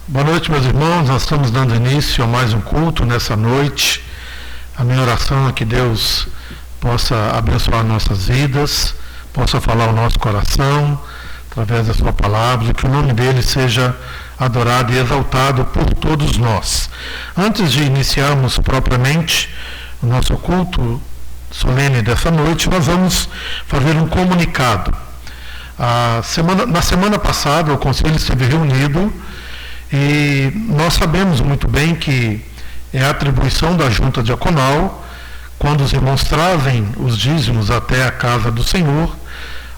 Boa noite, meus irmãos. Nós estamos dando início a mais um culto nessa noite. A minha oração é que Deus possa abençoar nossas vidas, possa falar ao nosso coração através da sua palavra, e que o nome dele seja adorado e exaltado por todos nós. Antes de iniciarmos propriamente o nosso culto solene dessa noite, nós vamos fazer um comunicado. Na semana passada, o Conselho esteve reunido e nós sabemos muito bem que é a atribuição da Junta Diaconal, quando os irmãos trazem os dízimos até a casa do Senhor,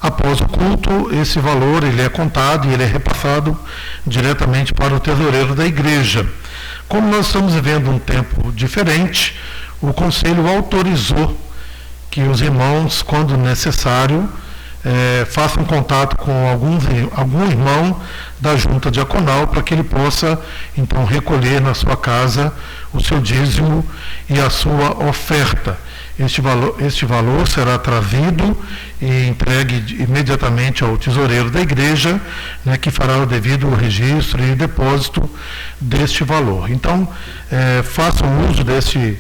após o culto, esse valor ele é contado e ele é repassado diretamente para o tesoureiro da igreja. Como nós estamos vivendo um tempo diferente, o Conselho autorizou que os irmãos, quando necessário, façam contato com algum irmão da Junta Diaconal para que ele possa, então, recolher na sua casa o seu dízimo e a sua oferta. Este valor será trazido e entregue imediatamente ao tesoureiro da igreja, né, que fará o devido registro e depósito deste valor. Então, façam uso desse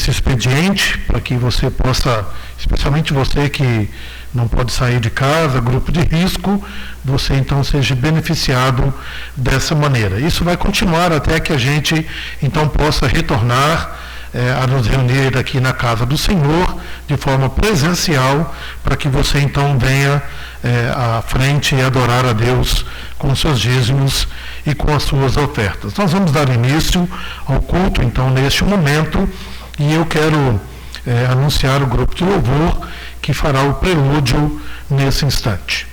expediente para que você possa, especialmente você que não pode sair de casa, grupo de risco, você então seja beneficiado dessa maneira. Isso vai continuar até que a gente então possa retornar a nos reunir aqui na casa do Senhor de forma presencial, para que você então venha à frente e adorar a Deus com seus dízimos e com as suas ofertas. Nós vamos dar início ao culto então neste momento, e eu quero anunciar o grupo de louvor que fará o prelúdio nesse instante.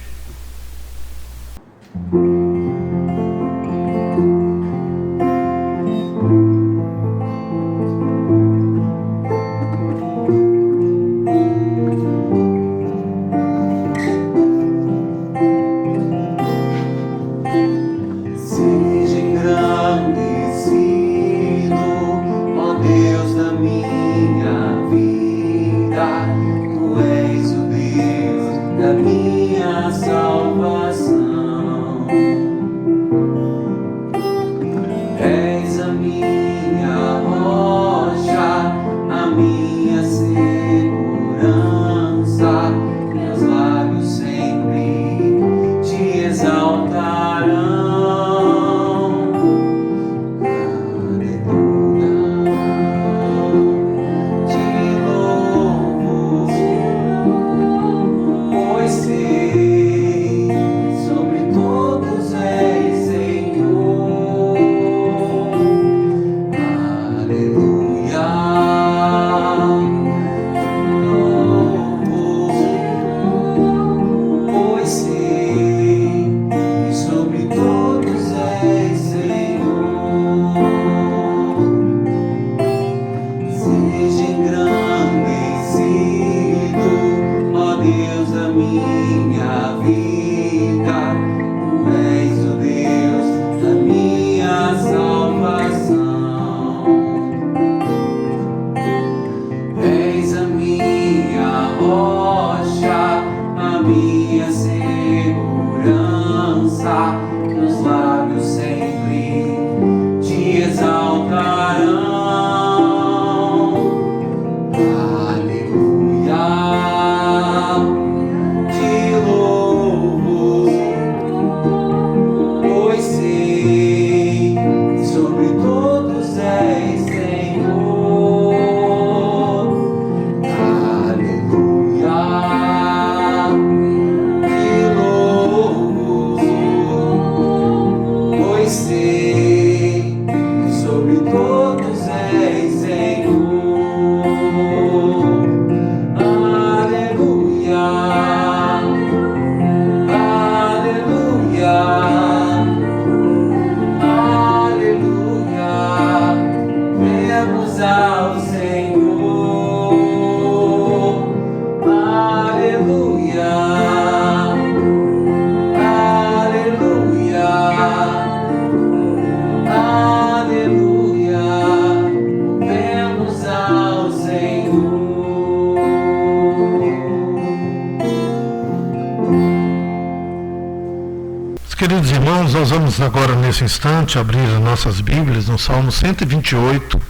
queridos irmãos, nós vamos agora nesse instante abrir as nossas Bíblias no Salmo 128.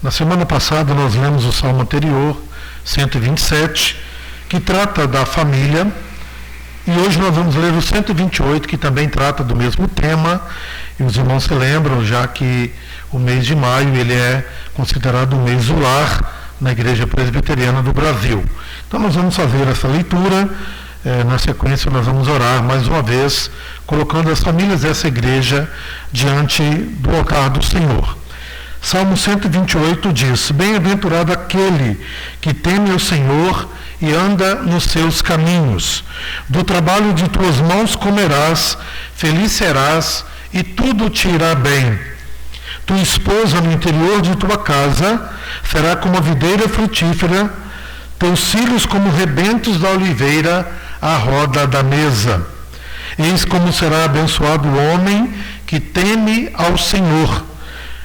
Na semana passada nós lemos o Salmo anterior, 127, que trata da família, e hoje nós vamos ler o 128, que também trata do mesmo tema, e os irmãos se lembram já que o mês de maio ele é considerado o mês do lar na Igreja Presbiteriana do Brasil. Então nós vamos fazer essa leitura. Na sequência nós vamos orar mais uma vez, colocando as famílias dessa igreja diante do altar do Senhor. Salmo 128 diz: Bem-aventurado aquele que teme o Senhor e anda nos seus caminhos. Do trabalho de tuas mãos comerás, feliz serás e tudo te irá bem. Tua esposa no interior de tua casa será como a videira frutífera, teus filhos como rebentos da oliveira à roda da mesa. Eis como será abençoado o homem que teme ao Senhor.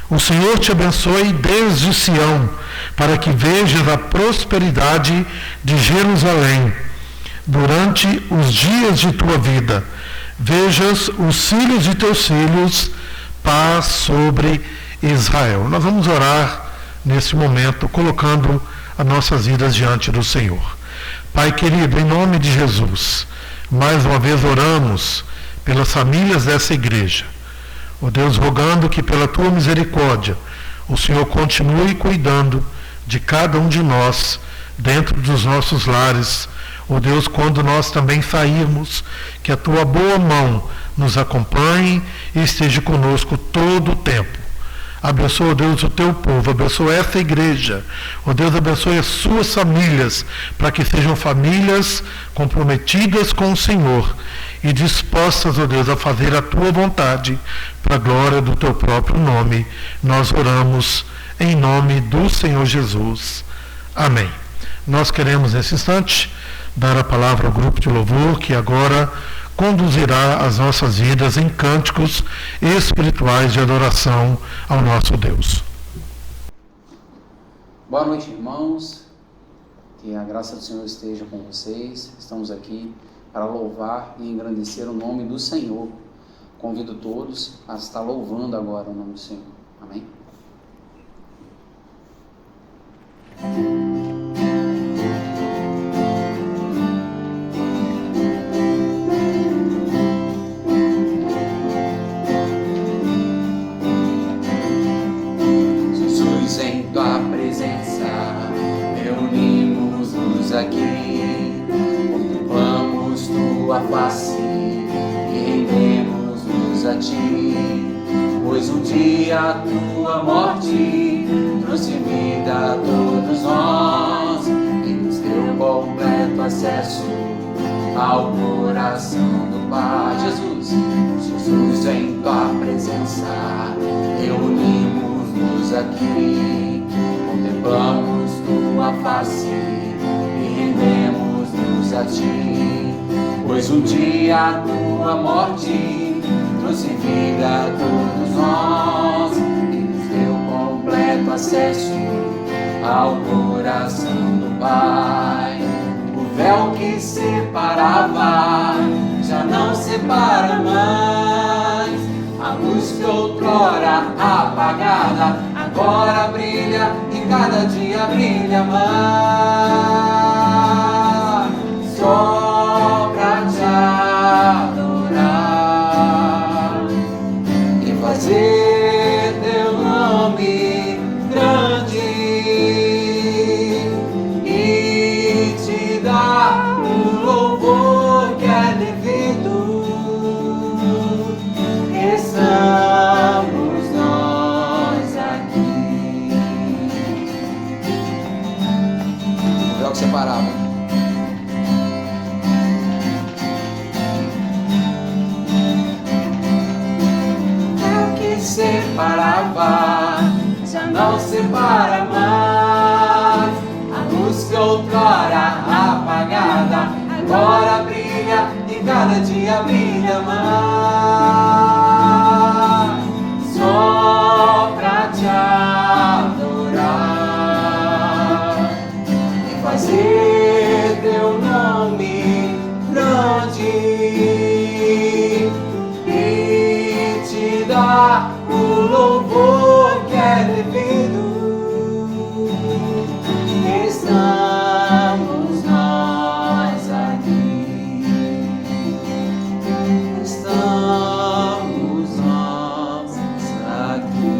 O Senhor te abençoe desde Sião, para que vejas a prosperidade de Jerusalém. Durante os dias de tua vida, vejas os filhos de teus filhos, paz sobre Israel. Nós vamos orar nesse momento, colocando as nossas vidas diante do Senhor. Pai querido, em nome de Jesus, mais uma vez oramos pelas famílias dessa igreja. Ó Deus, rogando que pela tua misericórdia o Senhor continue cuidando de cada um de nós dentro dos nossos lares. Ó Deus, quando nós também sairmos, que a tua boa mão nos acompanhe e esteja conosco todo o tempo. Abençoa, Deus, o teu povo, abençoa essa igreja. Ó Deus, abençoe as suas famílias, para que sejam famílias comprometidas com o Senhor e dispostas, ó Deus, a fazer a tua vontade, para a glória do teu próprio nome. Nós oramos em nome do Senhor Jesus. Amém. Nós queremos, nesse instante, dar a palavra ao grupo de louvor, que agora conduzirá as nossas vidas em cânticos espirituais de adoração ao nosso Deus. Boa noite, irmãos. Que a graça do Senhor esteja com vocês. Estamos aqui para louvar e engrandecer o nome do Senhor. Convido todos a estar louvando agora o nome do Senhor. Amém? Aqui contemplamos tua face e rendemos-nos a ti, pois um dia a tua morte trouxe vida a todos nós e nos deu completo acesso ao coração do Pai. Jesus, em tua presença reunimos-nos aqui, contemplamos tua face, rendemos-nos a ti, pois um dia a tua morte trouxe vida a todos nós e nos deu completo acesso ao coração do Pai. O véu que separava já não separa mais, a luz que outrora apagada agora brilha e cada dia brilha mais. Só pra te adorar e fazer teu nome grande e te dar o louvor que é devido. Estamos nós aqui. O véu que separava. Separava, já não separa mais, a luz que outrora apagada agora brilha e cada dia brilha mais. Só pra te adorar e fazer teu nome grande dar o louvor que é devido. Estamos nós aqui, estamos nós aqui.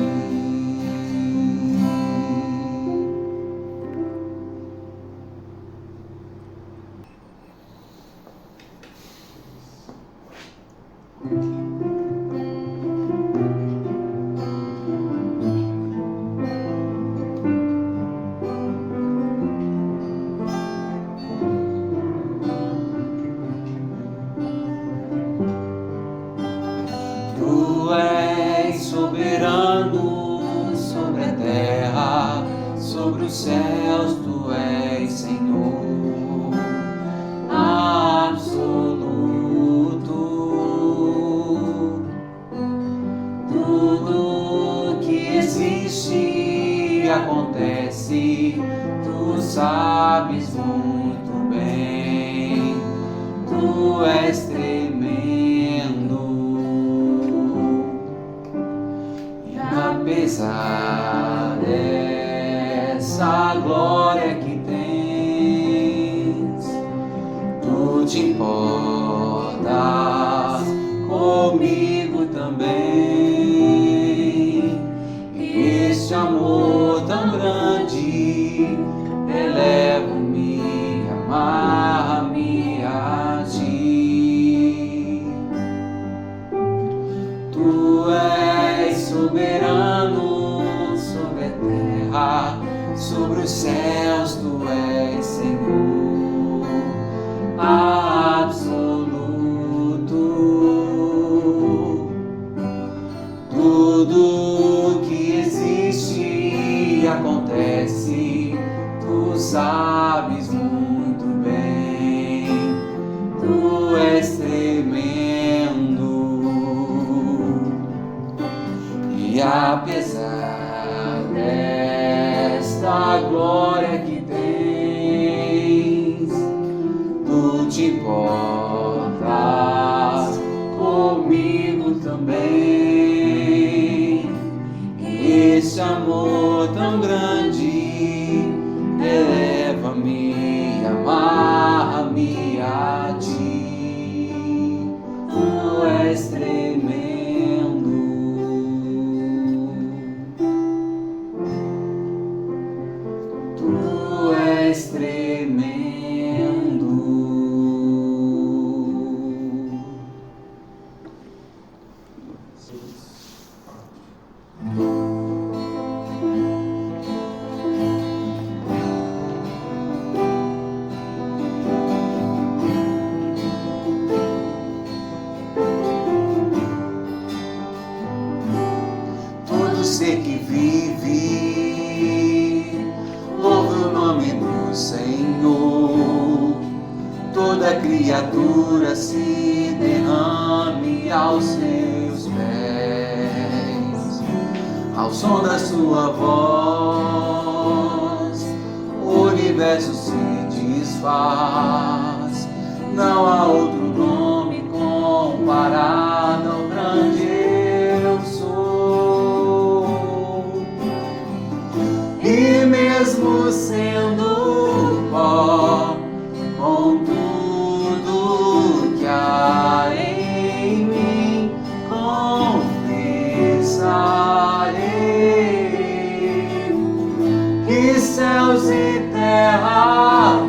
Tu és soberano sobre a terra, sobre os céus, tu és Senhor absoluto. Tudo que existe acontece, tu sabes muito bem, tu és tremendo. Apesar dessa glória que tens, tu te importas comigo também. Este amor tão grande eleva-me, amarra-me a ti. Tu és soberano sobre a terra, sobre os céus, tu és Senhor absoluto. Tudo que existe acontece, tu sabes muito bem, tu és tremendo. E apesar desta glória que tens, tu te importas comigo também. E este amor tão grande eleva-me, amarra-me a ti. Tu és tremendo. Tu és tremendo. Todo ser que vive, louve o nome do Senhor. Toda criatura se derrame aos seus pés. Ao som da sua voz, o universo se desfaz. Não há outro nome comparado ao grande eu sou. E mesmo sendo pó, com tudo que há em mim, confessarei que céus e terra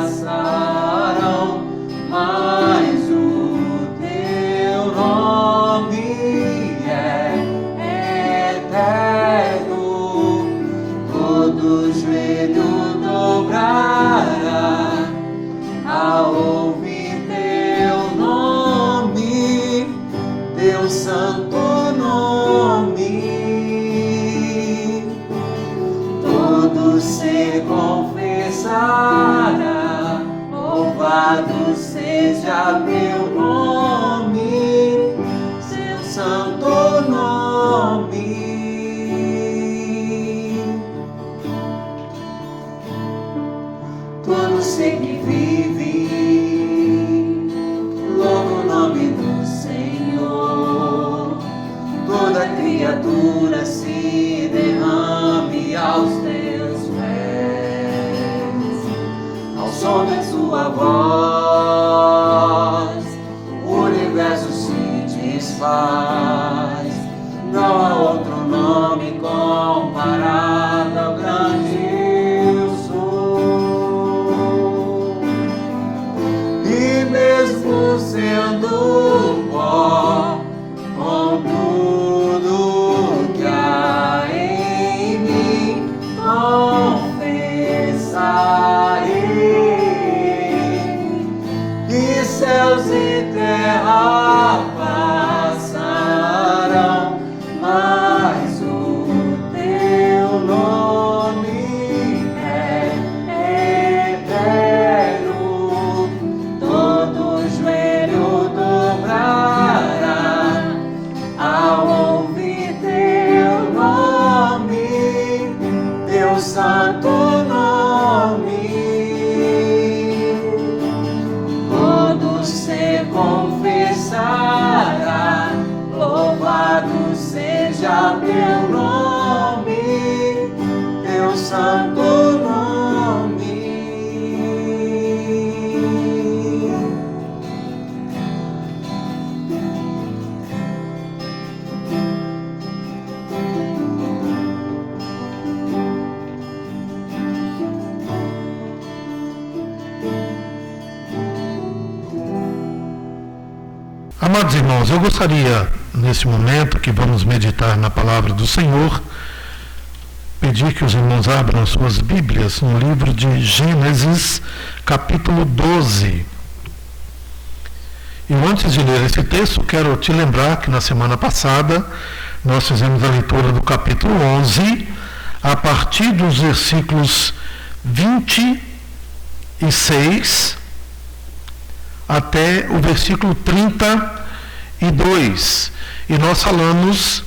passarão, mas o teu nome é eterno. Todo joelho dobrará ao ouvir teu nome, teu santo nome. Todo ser confessará, louvado seja teu nome, seu santo nome. Todo ser que vive, louva o nome do Senhor. faz. Não há outro nome comparável ao grande eu sou. E mesmo sendo pó, com tudo que há em mim, confessarei que céus e terra passarão, mas o teu nome é eterno. Todo joelho dobrará ao ouvir teu nome, teu santo nome. Todo ser confessará, louvado seja teu nome, teu santo nome. Amados irmãos, eu gostaria, nesse momento que vamos meditar na palavra do Senhor, pedir que os irmãos abram suas Bíblias no livro de Gênesis, capítulo 12. E antes de ler esse texto, quero te lembrar que na semana passada nós fizemos a leitura do capítulo 11, a partir dos versículos 26 até o versículo 32. E nós falamos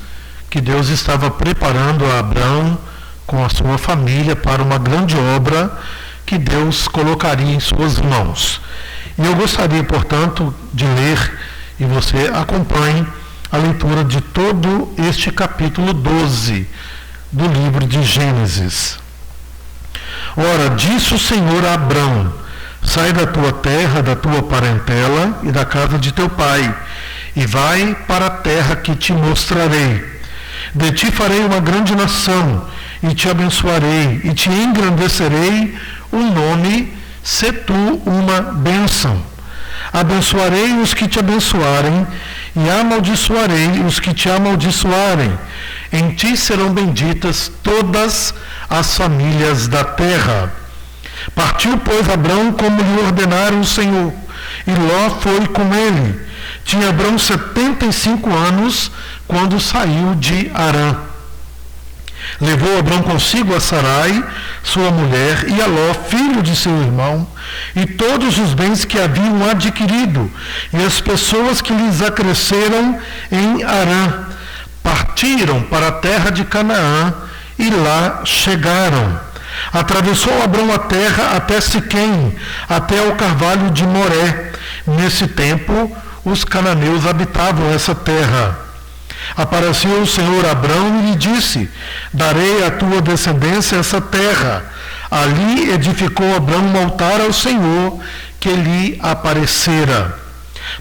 que Deus estava preparando a Abrão com a sua família para uma grande obra que Deus colocaria em suas mãos. E eu gostaria, portanto, de ler, e você acompanhe a leitura de todo este capítulo 12 do livro de Gênesis. Ora, disse o Senhor a Abrão: sai da tua terra, da tua parentela e da casa de teu pai, e vai para a terra que te mostrarei. De ti farei uma grande nação, e te abençoarei, e te engrandecerei o nome, se tu uma bênção. Abençoarei os que te abençoarem, e amaldiçoarei os que te amaldiçoarem. Em ti serão benditas todas as famílias da terra. Partiu, pois, Abrão como lhe ordenara o Senhor, e Ló foi com ele. Tinha Abrão 75 anos quando saiu de Harã. Levou Abrão consigo a Sarai, sua mulher, e a Ló, filho de seu irmão, e todos os bens que haviam adquirido, e as pessoas que lhes acresceram em Harã. Partiram para a terra de Canaã, e lá chegaram. Atravessou Abrão a terra até Siquém, até o carvalho de Moré. Nesse tempo, os cananeus habitavam essa terra. Apareceu o Senhor a Abrão e lhe disse: darei à tua descendência essa terra. Ali edificou Abrão um altar ao Senhor que lhe aparecera.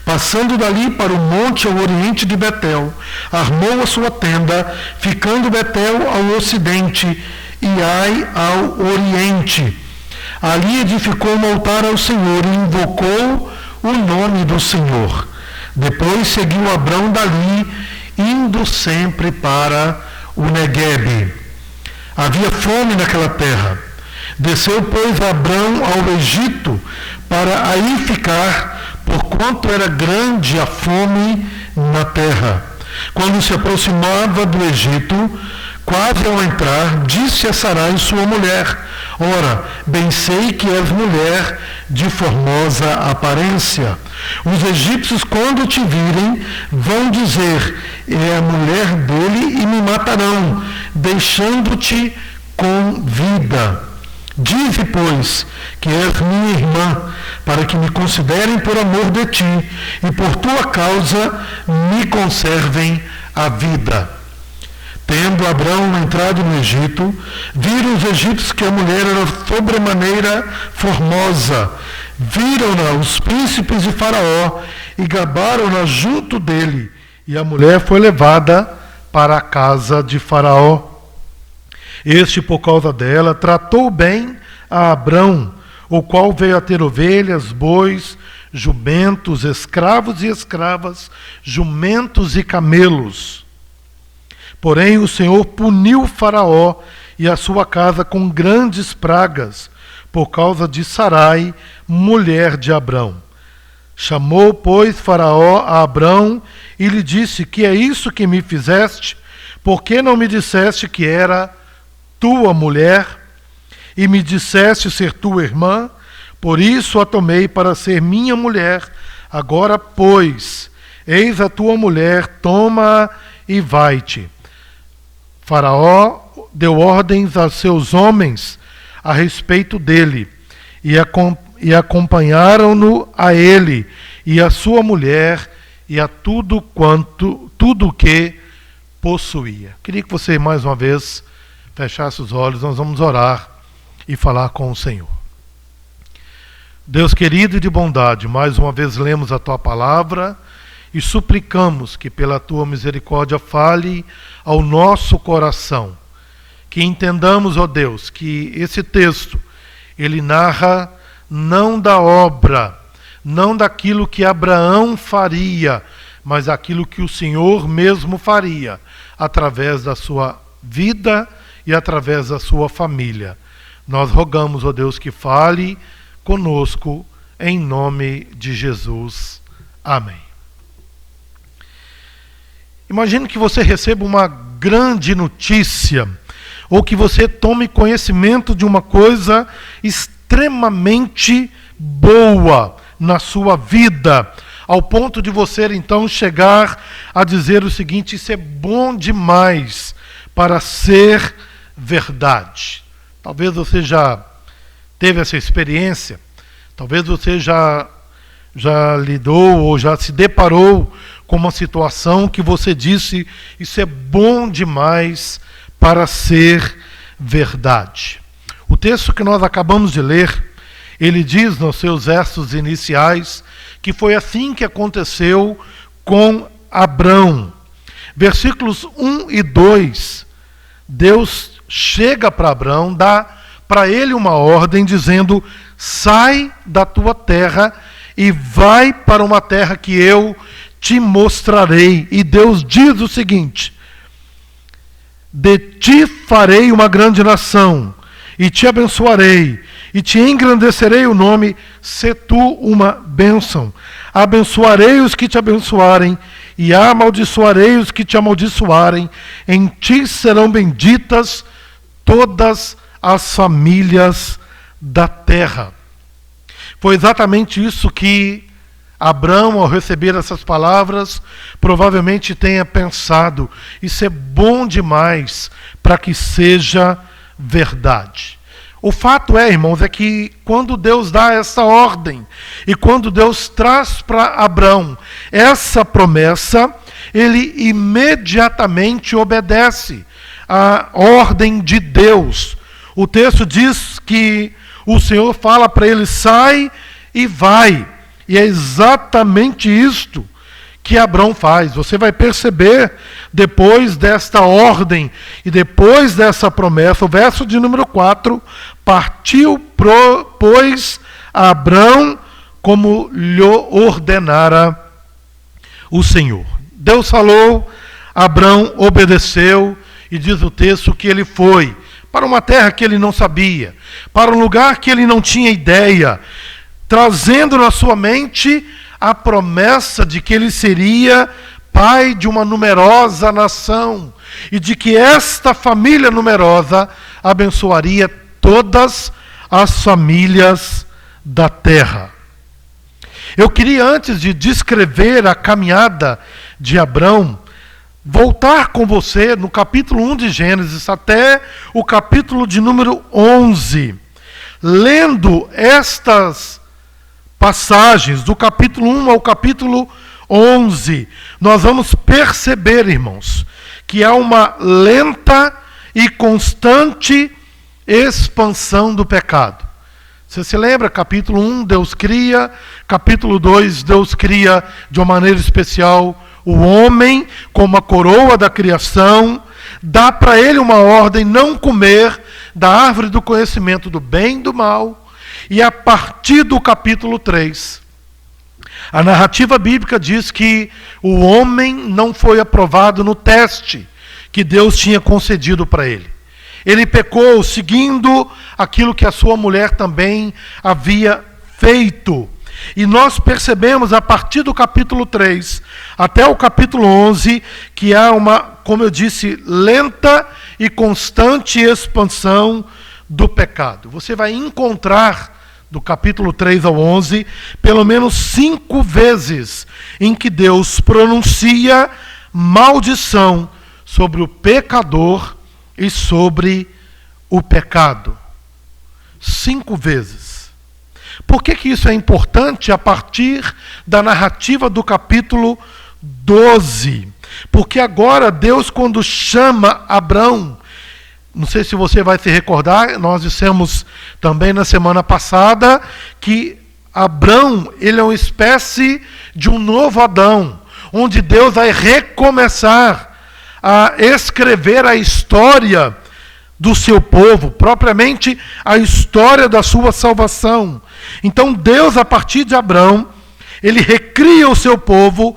Passando dali para o monte ao oriente de Betel, armou a sua tenda, ficando Betel ao ocidente e Ai ao oriente. Ali edificou um altar ao Senhor e invocou o nome do Senhor. Depois seguiu Abrão dali, indo sempre para o Neguebe. Havia fome naquela terra. Desceu, pois, Abrão ao Egito para aí ficar, porquanto era grande a fome na terra. Quando se aproximava do Egito, quase ao entrar, disse a Sarai, sua mulher: ora, bem sei que és mulher de formosa aparência. Os egípcios, quando te virem, vão dizer: é a mulher dele, e me matarão, deixando-te com vida. Dize, pois, que és minha irmã, para que me considerem por amor de ti, e por tua causa me conservem a vida. Tendo Abrão entrado no Egito, viram os egípcios que a mulher era sobremaneira formosa. Viram-na os príncipes de Faraó e gabaram-na junto dele. E a mulher foi levada para a casa de Faraó. Este, por causa dela, tratou bem a Abrão, o qual veio a ter ovelhas, bois, jumentos, escravos e escravas, jumentos e camelos. Porém, o Senhor puniu Faraó e a sua casa com grandes pragas, por causa de Sarai, mulher de Abrão. Chamou, pois, Faraó a Abrão e lhe disse: que é isso que me fizeste? Por que não me disseste que era tua mulher? E me disseste ser tua irmã? Por isso a tomei para ser minha mulher. Agora, pois, eis a tua mulher, toma-a e vai-te. Faraó deu ordens a seus homens a respeito dele, e acompanharam-no a ele, e a sua mulher, e a tudo o que possuía. Queria que você, mais uma vez, fechasse os olhos. Nós vamos orar e falar com o Senhor. Deus querido e de bondade, mais uma vez lemos a Tua palavra e suplicamos que pela Tua misericórdia fale ao nosso coração. Que entendamos, ó Deus, que esse texto, ele narra não da obra, não daquilo que Abraão faria, mas aquilo que o Senhor mesmo faria, através da sua vida e através da sua família. Nós rogamos, ó Deus, que fale conosco, em nome de Jesus. Amém. Imagine que você receba uma grande notícia, ou que você tome conhecimento de uma coisa extremamente boa na sua vida, ao ponto de você então chegar a dizer o seguinte: isso é bom demais para ser verdade. Talvez você já teve essa experiência, talvez você já lidou ou já se deparou com uma situação que você disse: isso é bom demais para ser verdade. O texto que nós acabamos de ler, ele diz nos seus versos iniciais que foi assim que aconteceu com Abrão. Versículos 1 e 2, Deus chega para Abrão, dá para ele uma ordem dizendo: sai da tua terra e vai para uma terra que eu te mostrarei. E Deus diz o seguinte: de ti farei uma grande nação, e te abençoarei, e te engrandecerei o nome, se tu uma bênção. Abençoarei os que te abençoarem, e amaldiçoarei os que te amaldiçoarem. Em ti serão benditas todas as famílias da terra. Foi exatamente isso que Abrão, ao receber essas palavras, provavelmente tenha pensado: isso é bom demais para que seja verdade. O fato é, irmãos, é que quando Deus dá essa ordem, e quando Deus traz para Abrão essa promessa, ele imediatamente obedece à ordem de Deus. O texto diz que o Senhor fala para ele: sai e vai. E é exatamente isto que Abrão faz. Você vai perceber, depois desta ordem e depois dessa promessa, o verso de número 4, partiu, pois, Abrão como lhe ordenara o Senhor. Deus falou, Abrão obedeceu, e diz o texto que ele foi para uma terra que ele não sabia, para um lugar que ele não tinha ideia, trazendo na sua mente a promessa de que ele seria pai de uma numerosa nação, e de que esta família numerosa abençoaria todas as famílias da terra. Eu queria, antes de descrever a caminhada de Abrão, voltar com você no capítulo 1 de Gênesis até o capítulo de número 11. Lendo estas passagens do capítulo 1 ao capítulo 11, nós vamos perceber, irmãos, que há uma lenta e constante expansão do pecado. Você se lembra? Capítulo 1, Deus cria. Capítulo 2, Deus cria de uma maneira especial o homem como a coroa da criação, dá para ele uma ordem: não comer da árvore do conhecimento do bem e do mal. E a partir do capítulo 3, a narrativa bíblica diz que o homem não foi aprovado no teste que Deus tinha concedido para ele. Ele pecou seguindo aquilo que a sua mulher também havia feito. E nós percebemos a partir do capítulo 3 até o capítulo 11 que há uma, como eu disse, lenta e constante expansão do pecado. Você vai encontrar do capítulo 3 ao 11 pelo menos 5 vezes em que Deus pronuncia maldição sobre o pecador e sobre o pecado. 5 vezes. Por que isso é importante a partir da narrativa do capítulo 12? Porque agora Deus, quando chama Abrão, não sei se você vai se recordar, nós dissemos também na semana passada que Abrão, ele é uma espécie de um novo Adão, onde Deus vai recomeçar a escrever a história do seu povo, propriamente a história da sua salvação. Então Deus, a partir de Abrão, ele recria o seu povo,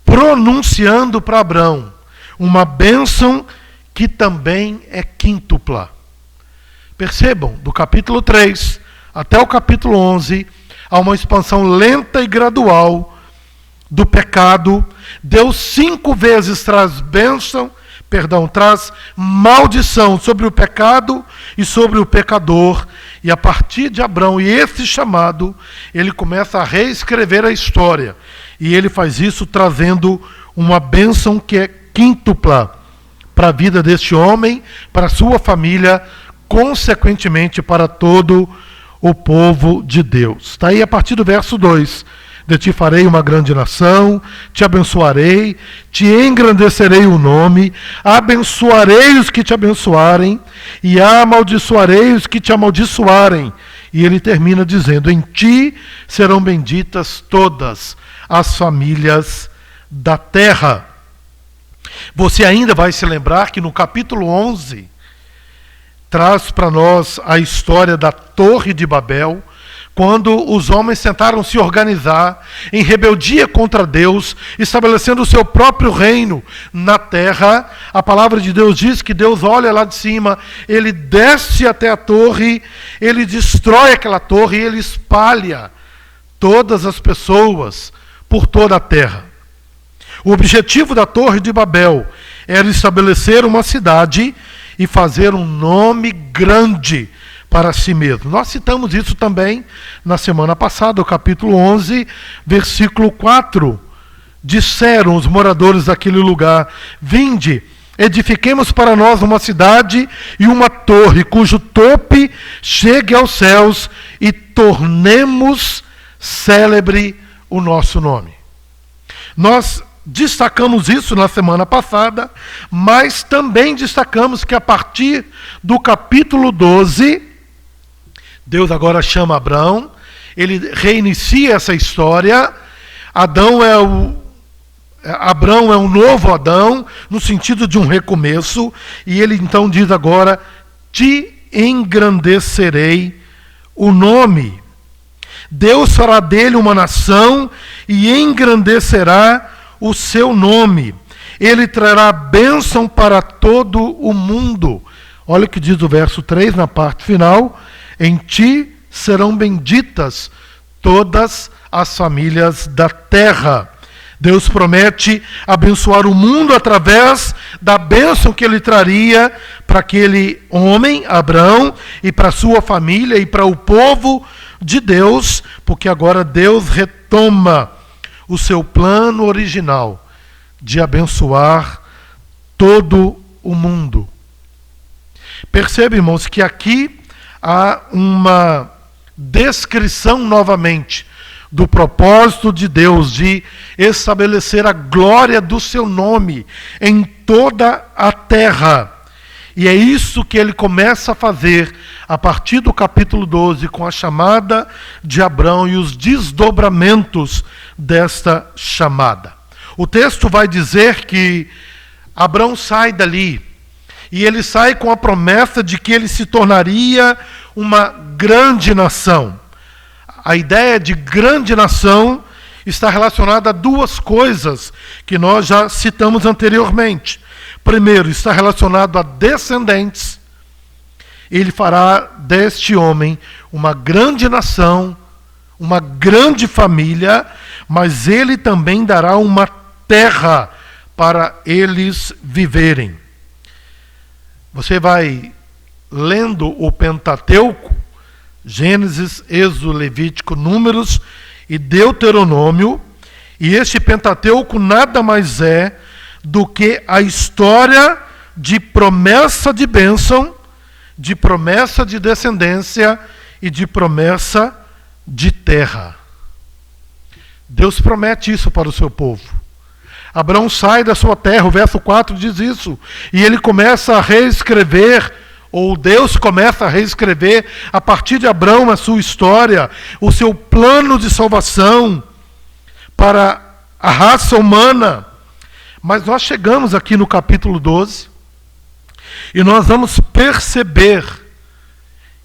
pronunciando para Abrão uma bênção que também é quíntupla. Percebam, do capítulo 3 até o capítulo 11, há uma expansão lenta e gradual do pecado. Deus 5 vezes traz traz maldição sobre o pecado e sobre o pecador. E a partir de Abrão e esse chamado, ele começa a reescrever a história. E ele faz isso trazendo uma bênção que é quíntupla para a vida deste homem, para a sua família, consequentemente para todo o povo de Deus. Está aí a partir do verso 2. De ti farei uma grande nação, te abençoarei, te engrandecerei o nome, abençoarei os que te abençoarem, e amaldiçoarei os que te amaldiçoarem. E ele termina dizendo: em ti serão benditas todas as famílias da terra. Você ainda vai se lembrar que no capítulo 11, traz para nós a história da Torre de Babel, quando os homens tentaram se organizar em rebeldia contra Deus, estabelecendo o seu próprio reino na terra. A palavra de Deus diz que Deus olha lá de cima, ele desce até a torre, ele destrói aquela torre e ele espalha todas as pessoas por toda a terra. O objetivo da Torre de Babel era estabelecer uma cidade e fazer um nome grande para si mesmo. Nós citamos isso também na semana passada, o capítulo 11, versículo 4. Disseram os moradores daquele lugar: vinde, edifiquemos para nós uma cidade e uma torre, cujo tope chegue aos céus, e tornemos célebre o nosso nome. Nós destacamos isso na semana passada, mas também destacamos que a partir do capítulo 12, Deus agora chama Abrão, ele reinicia essa história. Abrão é um novo Adão, no sentido de um recomeço, e ele então diz agora: te engrandecerei o nome. Deus fará dele uma nação e engrandecerá o seu nome. Ele trará bênção para todo o mundo. Olha o que diz o verso 3 na parte final: em ti serão benditas todas as famílias da terra. Deus promete abençoar o mundo através da bênção que ele traria para aquele homem, Abrão, e para sua família e para o povo de Deus, porque agora Deus retoma o seu plano original de abençoar todo o mundo. Perceba, irmãos, que aqui há uma descrição novamente do propósito de Deus de estabelecer a glória do seu nome em toda a terra. E é isso que ele começa a fazer a partir do capítulo 12, com a chamada de Abrão e os desdobramentos desta chamada. O texto vai dizer que Abrão sai dali, e ele sai com a promessa de que ele se tornaria uma grande nação. A ideia de grande nação está relacionada a duas coisas que nós já citamos anteriormente. Primeiro, está relacionado a descendentes. Ele fará deste homem uma grande nação, uma grande família, mas ele também dará uma terra para eles viverem. Você vai lendo o Pentateuco, Gênesis, Êxodo, Levítico, Números e Deuteronômio, e este Pentateuco nada mais é do que a história de promessa de bênção, de promessa de descendência e de promessa de terra. Deus promete isso para o seu povo. Abraão sai da sua terra, o verso 4 diz isso, e ele começa a reescrever, ou Deus começa a reescrever a partir de Abraão a sua história, o seu plano de salvação para a raça humana. Mas nós chegamos aqui no capítulo 12 e nós vamos perceber,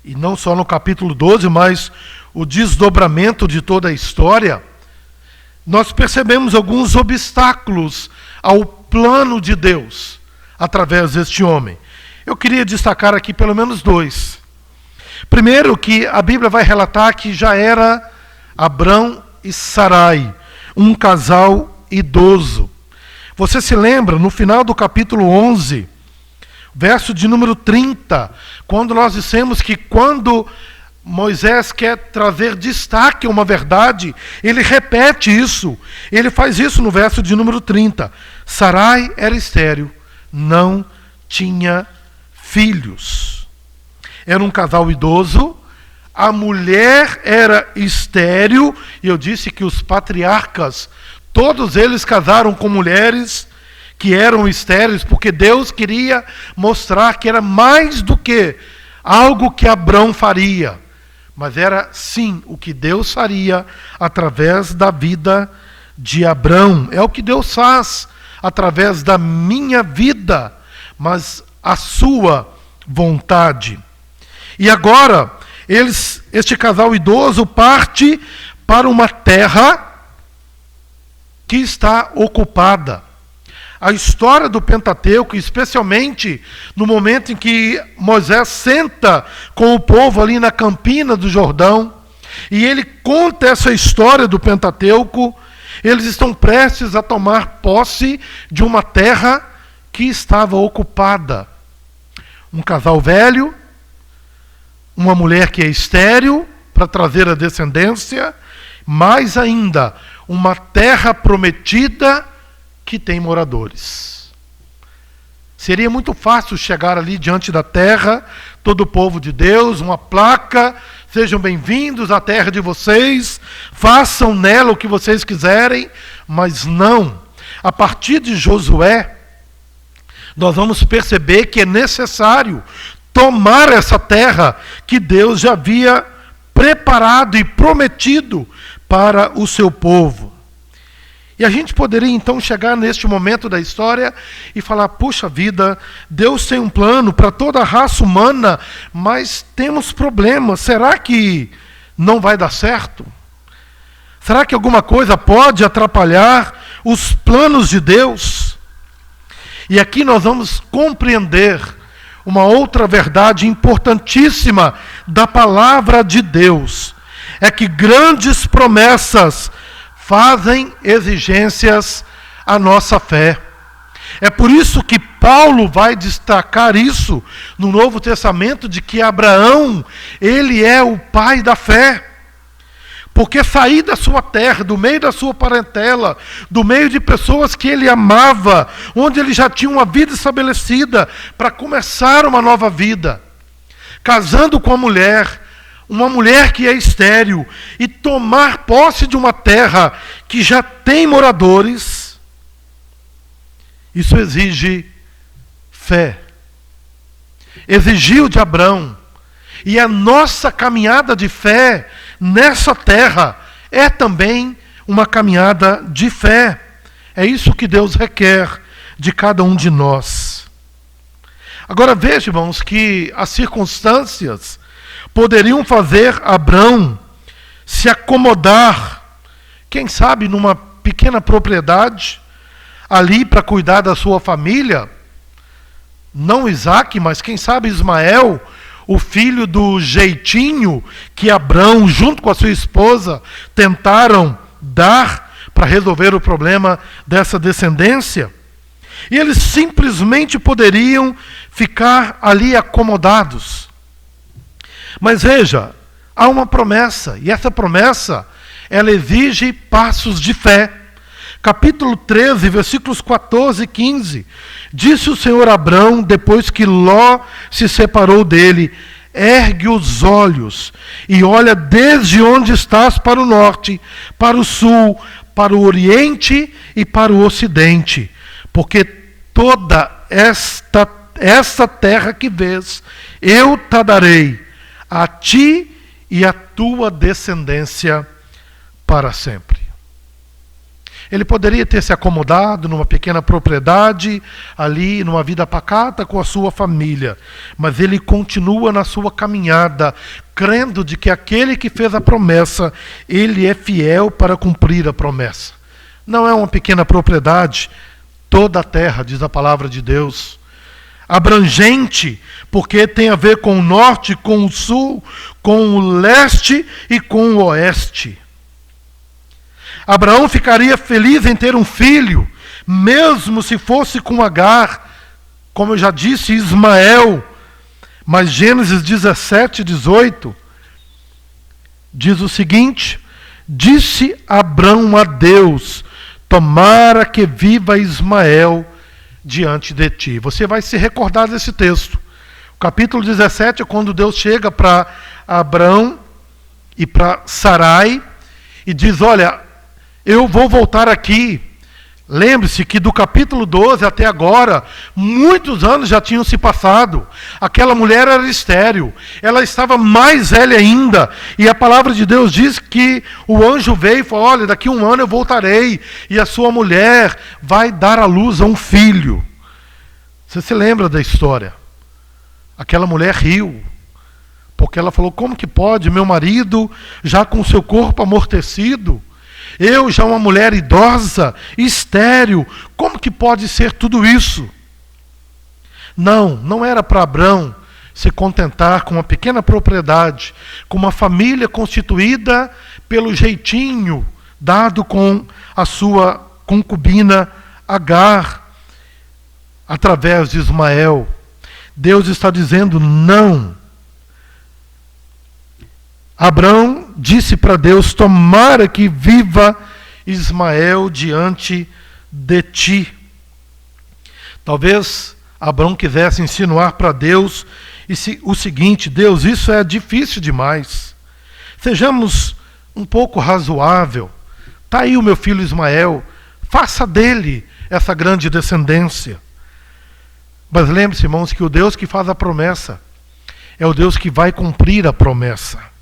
e não só no capítulo 12, mas o desdobramento de toda a história, nós percebemos alguns obstáculos ao plano de Deus através deste homem. Eu queria destacar aqui pelo menos dois. Primeiro, que a Bíblia vai relatar que já era Abrão e Sarai, um casal idoso. Você se lembra, no final do capítulo 11, verso de número 30, quando nós dissemos que quando Moisés quer trazer destaque a uma verdade, ele repete isso. Ele faz isso no verso de número 30. Sarai era estéril, não tinha filhos. Era um casal idoso, a mulher era estéril, e eu disse que os patriarcas, todos eles casaram com mulheres que eram estéreis, porque Deus queria mostrar que era mais do que algo que Abrão faria, mas era sim o que Deus faria através da vida de Abrão. É o que Deus faz através da minha vida, mas a sua vontade. E agora, este casal idoso parte para uma terra que está ocupada. A história do Pentateuco, especialmente no momento em que Moisés senta com o povo ali na campina do Jordão, e ele conta essa história do Pentateuco, eles estão prestes a tomar posse de uma terra que estava ocupada. Um casal velho, uma mulher que é estéril para trazer a descendência, mais ainda, uma terra prometida que tem moradores. Seria muito fácil chegar ali diante da terra, todo o povo de Deus, uma placa, sejam bem-vindos à terra de vocês, façam nela o que vocês quiserem, mas não. A partir de Josué, nós vamos perceber que é necessário tomar essa terra que Deus já havia preparado e prometido para o seu povo. E a gente poderia então chegar neste momento da história e falar, puxa vida, Deus tem um plano para toda a raça humana, mas temos problemas, será que não vai dar certo? Será que alguma coisa pode atrapalhar os planos de Deus? E aqui nós vamos compreender uma outra verdade importantíssima da palavra de Deus. É que grandes promessas fazem exigências à nossa fé. É por isso que Paulo vai destacar isso no Novo Testamento, de que Abraão, ele é o pai da fé. Porque sair da sua terra, do meio da sua parentela, do meio de pessoas que ele amava, onde ele já tinha uma vida estabelecida, para começar uma nova vida, casando com uma mulher que é estéril, e tomar posse de uma terra que já tem moradores, isso exige fé. Exigiu de Abrão. E a nossa caminhada de fé nessa terra é também uma caminhada de fé. É isso que Deus requer de cada um de nós. Agora veja, irmãos, que as circunstâncias poderiam fazer Abrão se acomodar, quem sabe numa pequena propriedade, ali para cuidar da sua família. Não Isaac, mas quem sabe Ismael, o filho do jeitinho que Abrão, junto com a sua esposa, tentaram dar para resolver o problema dessa descendência. E eles simplesmente poderiam ficar ali acomodados. Mas veja, há uma promessa, e essa promessa, ela exige passos de fé. Capítulo 13, versículos 14 e 15. Disse o Senhor a Abrão, depois que Ló se separou dele: ergue os olhos e olha desde onde estás para o norte, para o sul, para o oriente e para o ocidente, porque toda esta terra que vês, eu te darei a ti e a tua descendência para sempre. Ele poderia ter se acomodado numa pequena propriedade, ali numa vida pacata com a sua família, mas ele continua na sua caminhada, crendo de que aquele que fez a promessa, ele é fiel para cumprir a promessa. Não é uma pequena propriedade, toda a terra, diz a palavra de Deus, abrangente, porque tem a ver com o norte, com o sul, com o leste e com o oeste. Abraão ficaria feliz em ter um filho, mesmo se fosse com Agar, como eu já disse, Ismael. Mas Gênesis 17, 18, diz o seguinte: disse Abrão a Deus, tomara que viva Ismael diante de ti. Você vai se recordar desse texto. O capítulo 17 é quando Deus chega para Abrão e para Sarai e diz: olha, eu vou voltar aqui. Lembre-se que do capítulo 12 até agora, muitos anos já tinham se passado. Aquela mulher era estéril, ela estava mais velha ainda. E a palavra de Deus diz que o anjo veio e falou: olha, daqui a um ano eu voltarei, e a sua mulher vai dar à luz a um filho. Você se lembra da história? Aquela mulher riu, porque ela falou: como que pode, meu marido já com seu corpo amortecido, eu já uma mulher idosa, estéril, como que pode ser tudo isso? Não era para Abrão se contentar com uma pequena propriedade, com uma família constituída pelo jeitinho dado com a sua concubina Agar, através de Ismael. Deus está dizendo não. Abrão disse para Deus: tomara que viva Ismael diante de ti. Talvez Abrão quisesse insinuar para Deus o seguinte: Deus, isso é difícil demais. Sejamos um pouco razoável. Está aí o meu filho Ismael, faça dele essa grande descendência. Mas lembre-se, irmãos, que o Deus que faz a promessa é o Deus que vai cumprir a promessa.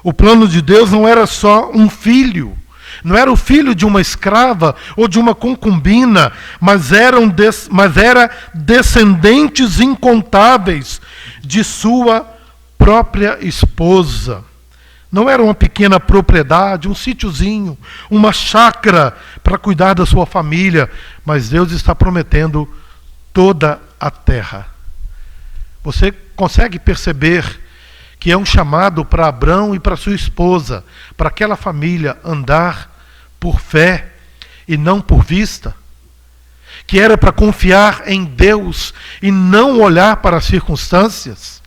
O plano de Deus não era só um filho, não era o filho de uma escrava ou de uma concubina, mas era descendentes incontáveis de sua própria esposa. Não era uma pequena propriedade, um sítiozinho, uma chácara para cuidar da sua família, mas Deus está prometendo toda a terra. Você consegue perceber que é um chamado para Abrão e para sua esposa, para aquela família andar por fé e não por vista? Que era para confiar em Deus e não olhar para as circunstâncias?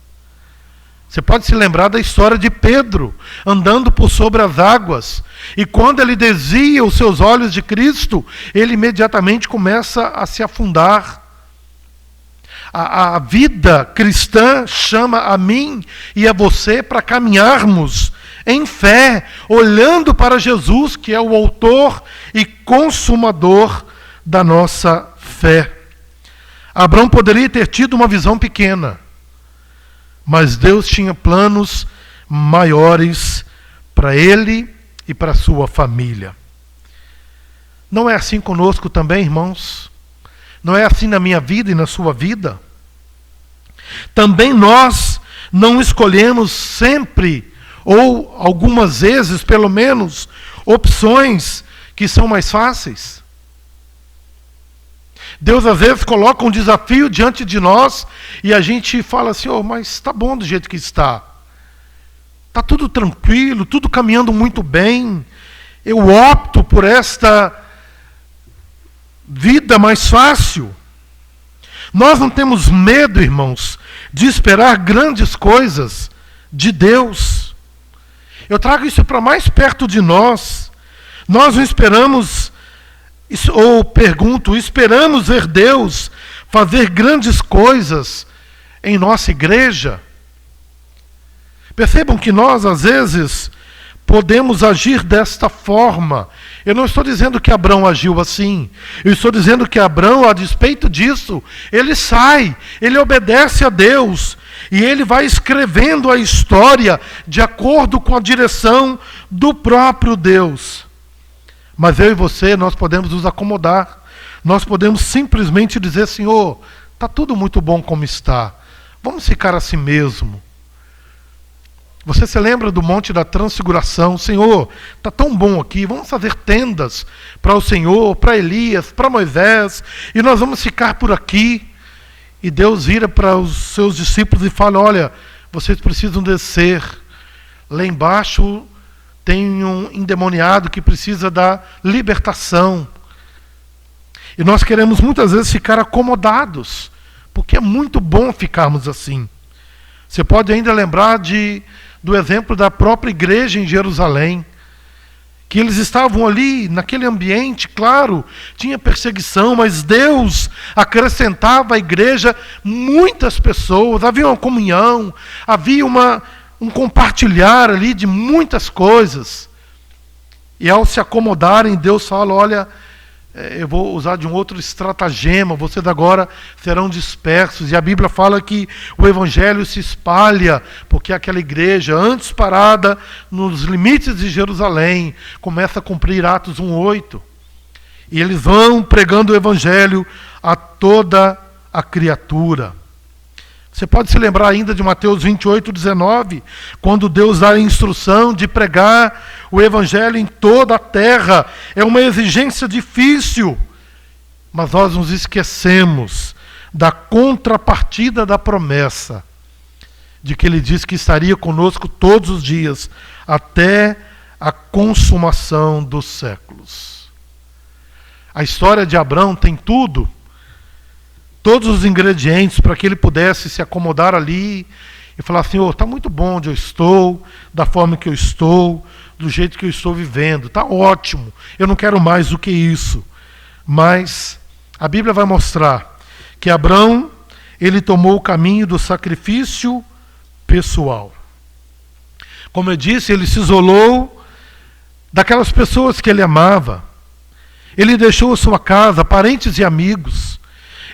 Você pode se lembrar da história de Pedro, andando por sobre as águas, e quando ele desvia os seus olhos de Cristo, ele imediatamente começa a se afundar. A vida cristã chama a mim e a você para caminharmos em fé, olhando para Jesus, que é o autor e consumador da nossa fé. Abrão poderia ter tido uma visão pequena, mas Deus tinha planos maiores para ele e para sua família. Não é assim conosco também, irmãos? Não é assim na minha vida e na sua vida? Também nós não escolhemos sempre, ou algumas vezes pelo menos, opções que são mais fáceis? Deus às vezes coloca um desafio diante de nós e a gente fala assim, mas está bom do jeito que está. Está tudo tranquilo, tudo caminhando muito bem. Eu opto por esta vida mais fácil. Nós não temos medo, irmãos, de esperar grandes coisas de Deus. Eu trago isso para mais perto de nós. Nós não esperamos, ou pergunto, esperamos ver Deus fazer grandes coisas em nossa igreja? Percebam que nós, às vezes, podemos agir desta forma. Eu não estou dizendo que Abrão agiu assim. Eu estou dizendo que Abrão, a despeito disso, ele sai, ele obedece a Deus. E ele vai escrevendo a história de acordo com a direção do próprio Deus. Mas eu e você, nós podemos nos acomodar. Nós podemos simplesmente dizer, Senhor, está tudo muito bom como está. Vamos ficar assim mesmo. Você se lembra do Monte da Transfiguração? Senhor, está tão bom aqui, vamos fazer tendas para o Senhor, para Elias, para Moisés, e nós vamos ficar por aqui. E Deus vira para os seus discípulos e fala, olha, vocês precisam descer. Lá embaixo tem um endemoniado que precisa da libertação. E nós queremos muitas vezes ficar acomodados, porque é muito bom ficarmos assim. Você pode ainda lembrar do exemplo da própria igreja em Jerusalém, que eles estavam ali, naquele ambiente, claro, tinha perseguição, mas Deus acrescentava à igreja muitas pessoas, havia uma comunhão, havia um compartilhar ali de muitas coisas. E ao se acomodarem, Deus fala, olha, eu vou usar de um outro estratagema, vocês agora serão dispersos. E a Bíblia fala que o Evangelho se espalha, porque aquela igreja, antes parada nos limites de Jerusalém, começa a cumprir Atos 1:8. E eles vão pregando o Evangelho a toda a criatura. Você pode se lembrar ainda de Mateus 28:19, quando Deus dá a instrução de pregar o Evangelho em toda a terra. É uma exigência difícil, mas nós nos esquecemos da contrapartida da promessa, de que Ele disse que estaria conosco todos os dias, até a consumação dos séculos. A história de Abrão tem tudo, todos os ingredientes para que ele pudesse se acomodar ali e falar, Senhor, está muito bom onde eu estou, da forma que eu estou, do jeito que eu estou vivendo, está ótimo, eu não quero mais do que isso. Mas a Bíblia vai mostrar que Abrão, ele tomou o caminho do sacrifício pessoal. Como eu disse, ele se isolou daquelas pessoas que ele amava. Ele deixou a sua casa, parentes e amigos.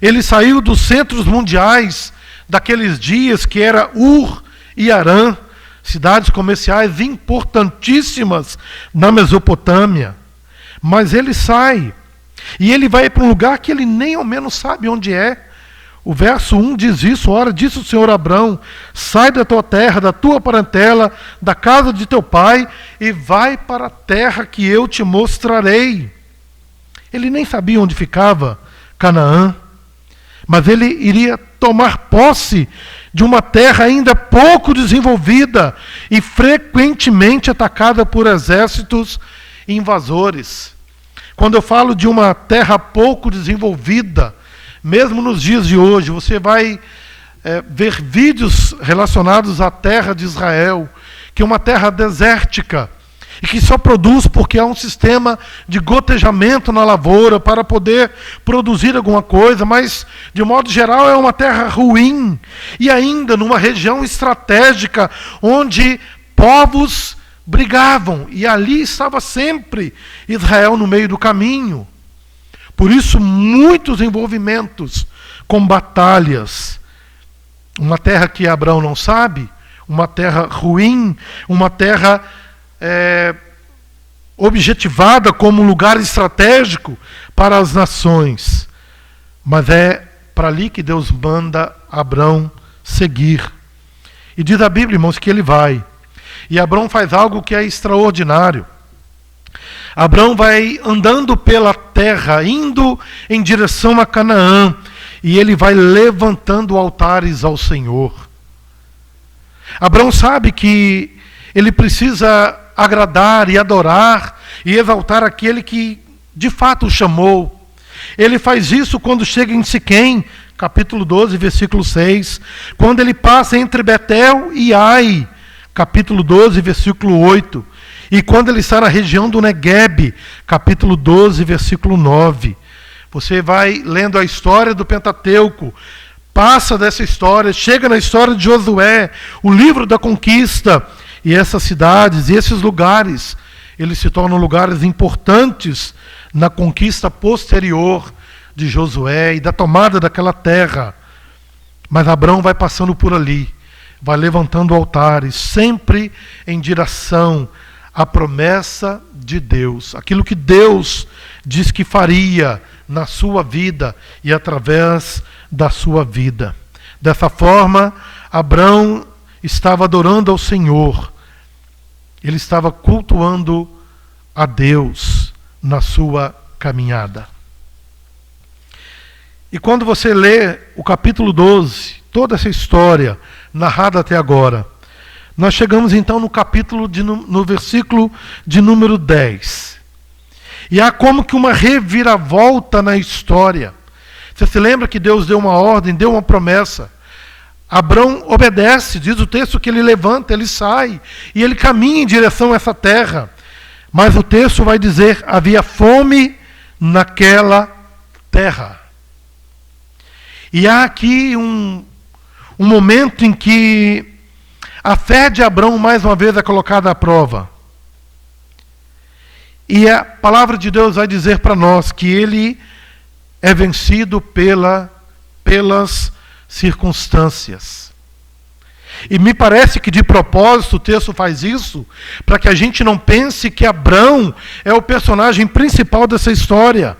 Ele saiu dos centros mundiais daqueles dias, que era Ur e Harã, cidades comerciais importantíssimas na Mesopotâmia. Mas ele sai, e ele vai para um lugar que ele nem ao menos sabe onde é. O verso 1 diz isso, ora, disse o Senhor a Abrão, sai da tua terra, da tua parentela, da casa de teu pai, e vai para a terra que eu te mostrarei. Ele nem sabia onde ficava Canaã, mas ele iria tomar posse de uma terra ainda pouco desenvolvida e frequentemente atacada por exércitos invasores. Quando eu falo de uma terra pouco desenvolvida, mesmo nos dias de hoje, você vai ver vídeos relacionados à terra de Israel, que é uma terra desértica, e que só produz porque há um sistema de gotejamento na lavoura para poder produzir alguma coisa, mas, de modo geral, é uma terra ruim, e ainda numa região estratégica, onde povos brigavam, e ali estava sempre Israel no meio do caminho. Por isso, muitos envolvimentos com batalhas. Uma terra que Abrão não sabe, uma terra ruim, uma terra objetivada como um lugar estratégico para as nações. Mas é para ali que Deus manda Abrão seguir. E diz a Bíblia, irmãos, que ele vai. E Abrão faz algo que é extraordinário. Abrão vai andando pela terra, indo em direção a Canaã, e ele vai levantando altares ao Senhor. Abrão sabe que ele precisa agradar e adorar e exaltar aquele que de fato o chamou. Ele faz isso quando chega em Siquém, capítulo 12, versículo 6, quando ele passa entre Betel e Ai, capítulo 12, versículo 8, e quando ele está na região do Neguebe, capítulo 12, versículo 9. Você vai lendo a história do Pentateuco, passa dessa história, chega na história de Josué, o livro da conquista, e essas cidades e esses lugares, eles se tornam lugares importantes na conquista posterior de Josué e da tomada daquela terra. Mas Abrão vai passando por ali, vai levantando altares, sempre em direção à promessa de Deus, aquilo que Deus diz que faria na sua vida e através da sua vida. Dessa forma, Abrão estava adorando ao Senhor, ele estava cultuando a Deus na sua caminhada. E quando você lê o capítulo 12, toda essa história narrada até agora, nós chegamos então no capítulo, no versículo de número 10. E há como que uma reviravolta na história. Você se lembra que Deus deu uma ordem, deu uma promessa. Abrão obedece, diz o texto que ele levanta, ele sai, e ele caminha em direção a essa terra. Mas o texto vai dizer, havia fome naquela terra. E há aqui um momento em que a fé de Abrão mais uma vez é colocada à prova. E a palavra de Deus vai dizer para nós que ele é vencido pelas circunstâncias. E me parece que de propósito o texto faz isso para que a gente não pense que Abrão é o personagem principal dessa história.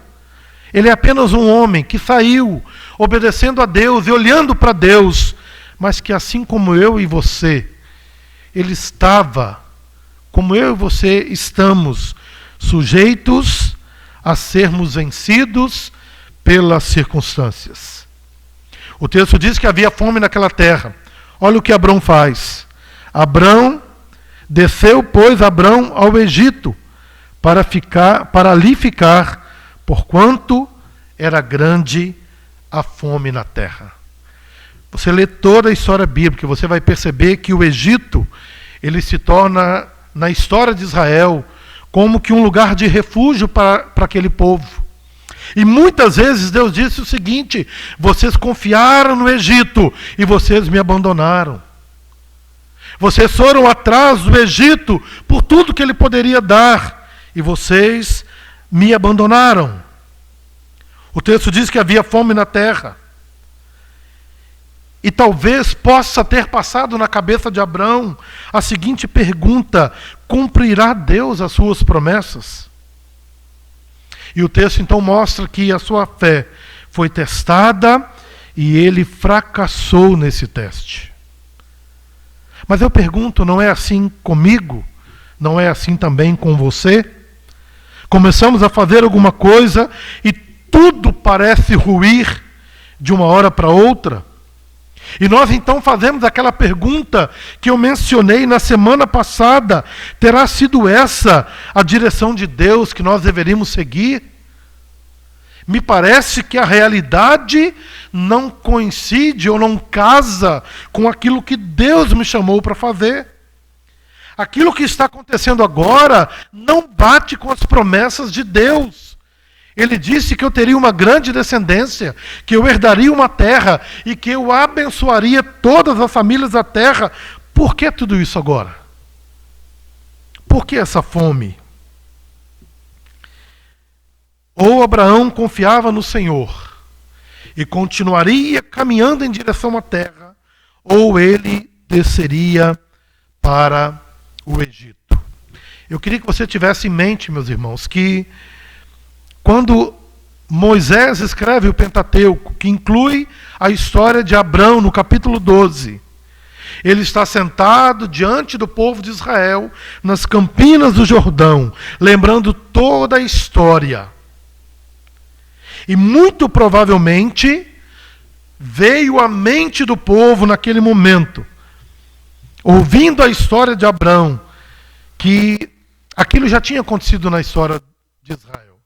Ele é apenas um homem que saiu obedecendo a Deus e olhando para Deus, mas que assim como eu e você, ele estava, como eu e você estamos, sujeitos a sermos vencidos pelas circunstâncias. O texto diz que havia fome naquela terra. Olha o que Abrão faz. Desceu, pois, Abrão ao Egito, para ali ficar, porquanto era grande a fome na terra. Você lê toda a história bíblica, você vai perceber que o Egito, ele se torna, na história de Israel, como que um lugar de refúgio para aquele povo. E muitas vezes Deus disse o seguinte: vocês confiaram no Egito e vocês me abandonaram. Vocês foram atrás do Egito por tudo que ele poderia dar e vocês me abandonaram. O texto diz que havia fome na terra. E talvez possa ter passado na cabeça de Abrão a seguinte pergunta: cumprirá Deus as suas promessas? E o texto então mostra que a sua fé foi testada e ele fracassou nesse teste. Mas eu pergunto, não é assim comigo? Não é assim também com você? Começamos a fazer alguma coisa e tudo parece ruir de uma hora para outra? E nós então fazemos aquela pergunta que eu mencionei na semana passada: terá sido essa a direção de Deus que nós deveríamos seguir? Me parece que a realidade não coincide ou não casa com aquilo que Deus me chamou para fazer. Aquilo que está acontecendo agora não bate com as promessas de Deus. Ele disse que eu teria uma grande descendência, que eu herdaria uma terra e que eu abençoaria todas as famílias da terra. Por que tudo isso agora? Por que essa fome? Ou Abraão confiava no Senhor e continuaria caminhando em direção à terra, ou ele desceria para o Egito. Eu queria que você tivesse em mente, meus irmãos, que quando Moisés escreve o Pentateuco, que inclui a história de Abrão no capítulo 12, ele está sentado diante do povo de Israel, nas campinas do Jordão, lembrando toda a história. E muito provavelmente veio à mente do povo naquele momento, ouvindo a história de Abrão, que aquilo já tinha acontecido na história de Israel.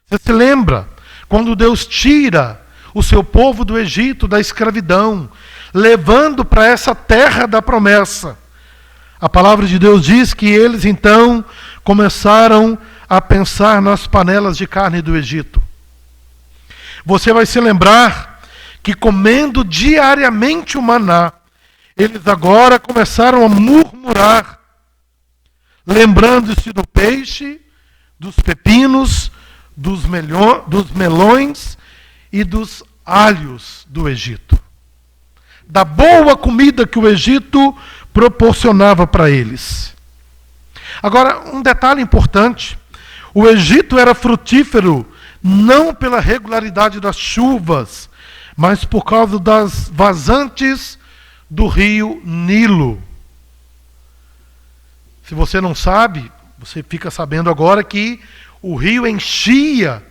Você se lembra quando Deus tira o seu povo do Egito, da escravidão, levando para essa terra da promessa? A palavra de Deus diz que eles então começaram a pensar nas panelas de carne do Egito. Você vai se lembrar que, comendo diariamente o maná, eles agora começaram a murmurar, lembrando-se do peixe, dos pepinos, dos melões e dos alhos do Egito. Da boa comida que o Egito proporcionava para eles. Agora, um detalhe importante: o Egito era frutífero não pela regularidade das chuvas, mas por causa das vazantes do rio Nilo. Se você não sabe, você fica sabendo agora que o rio enchia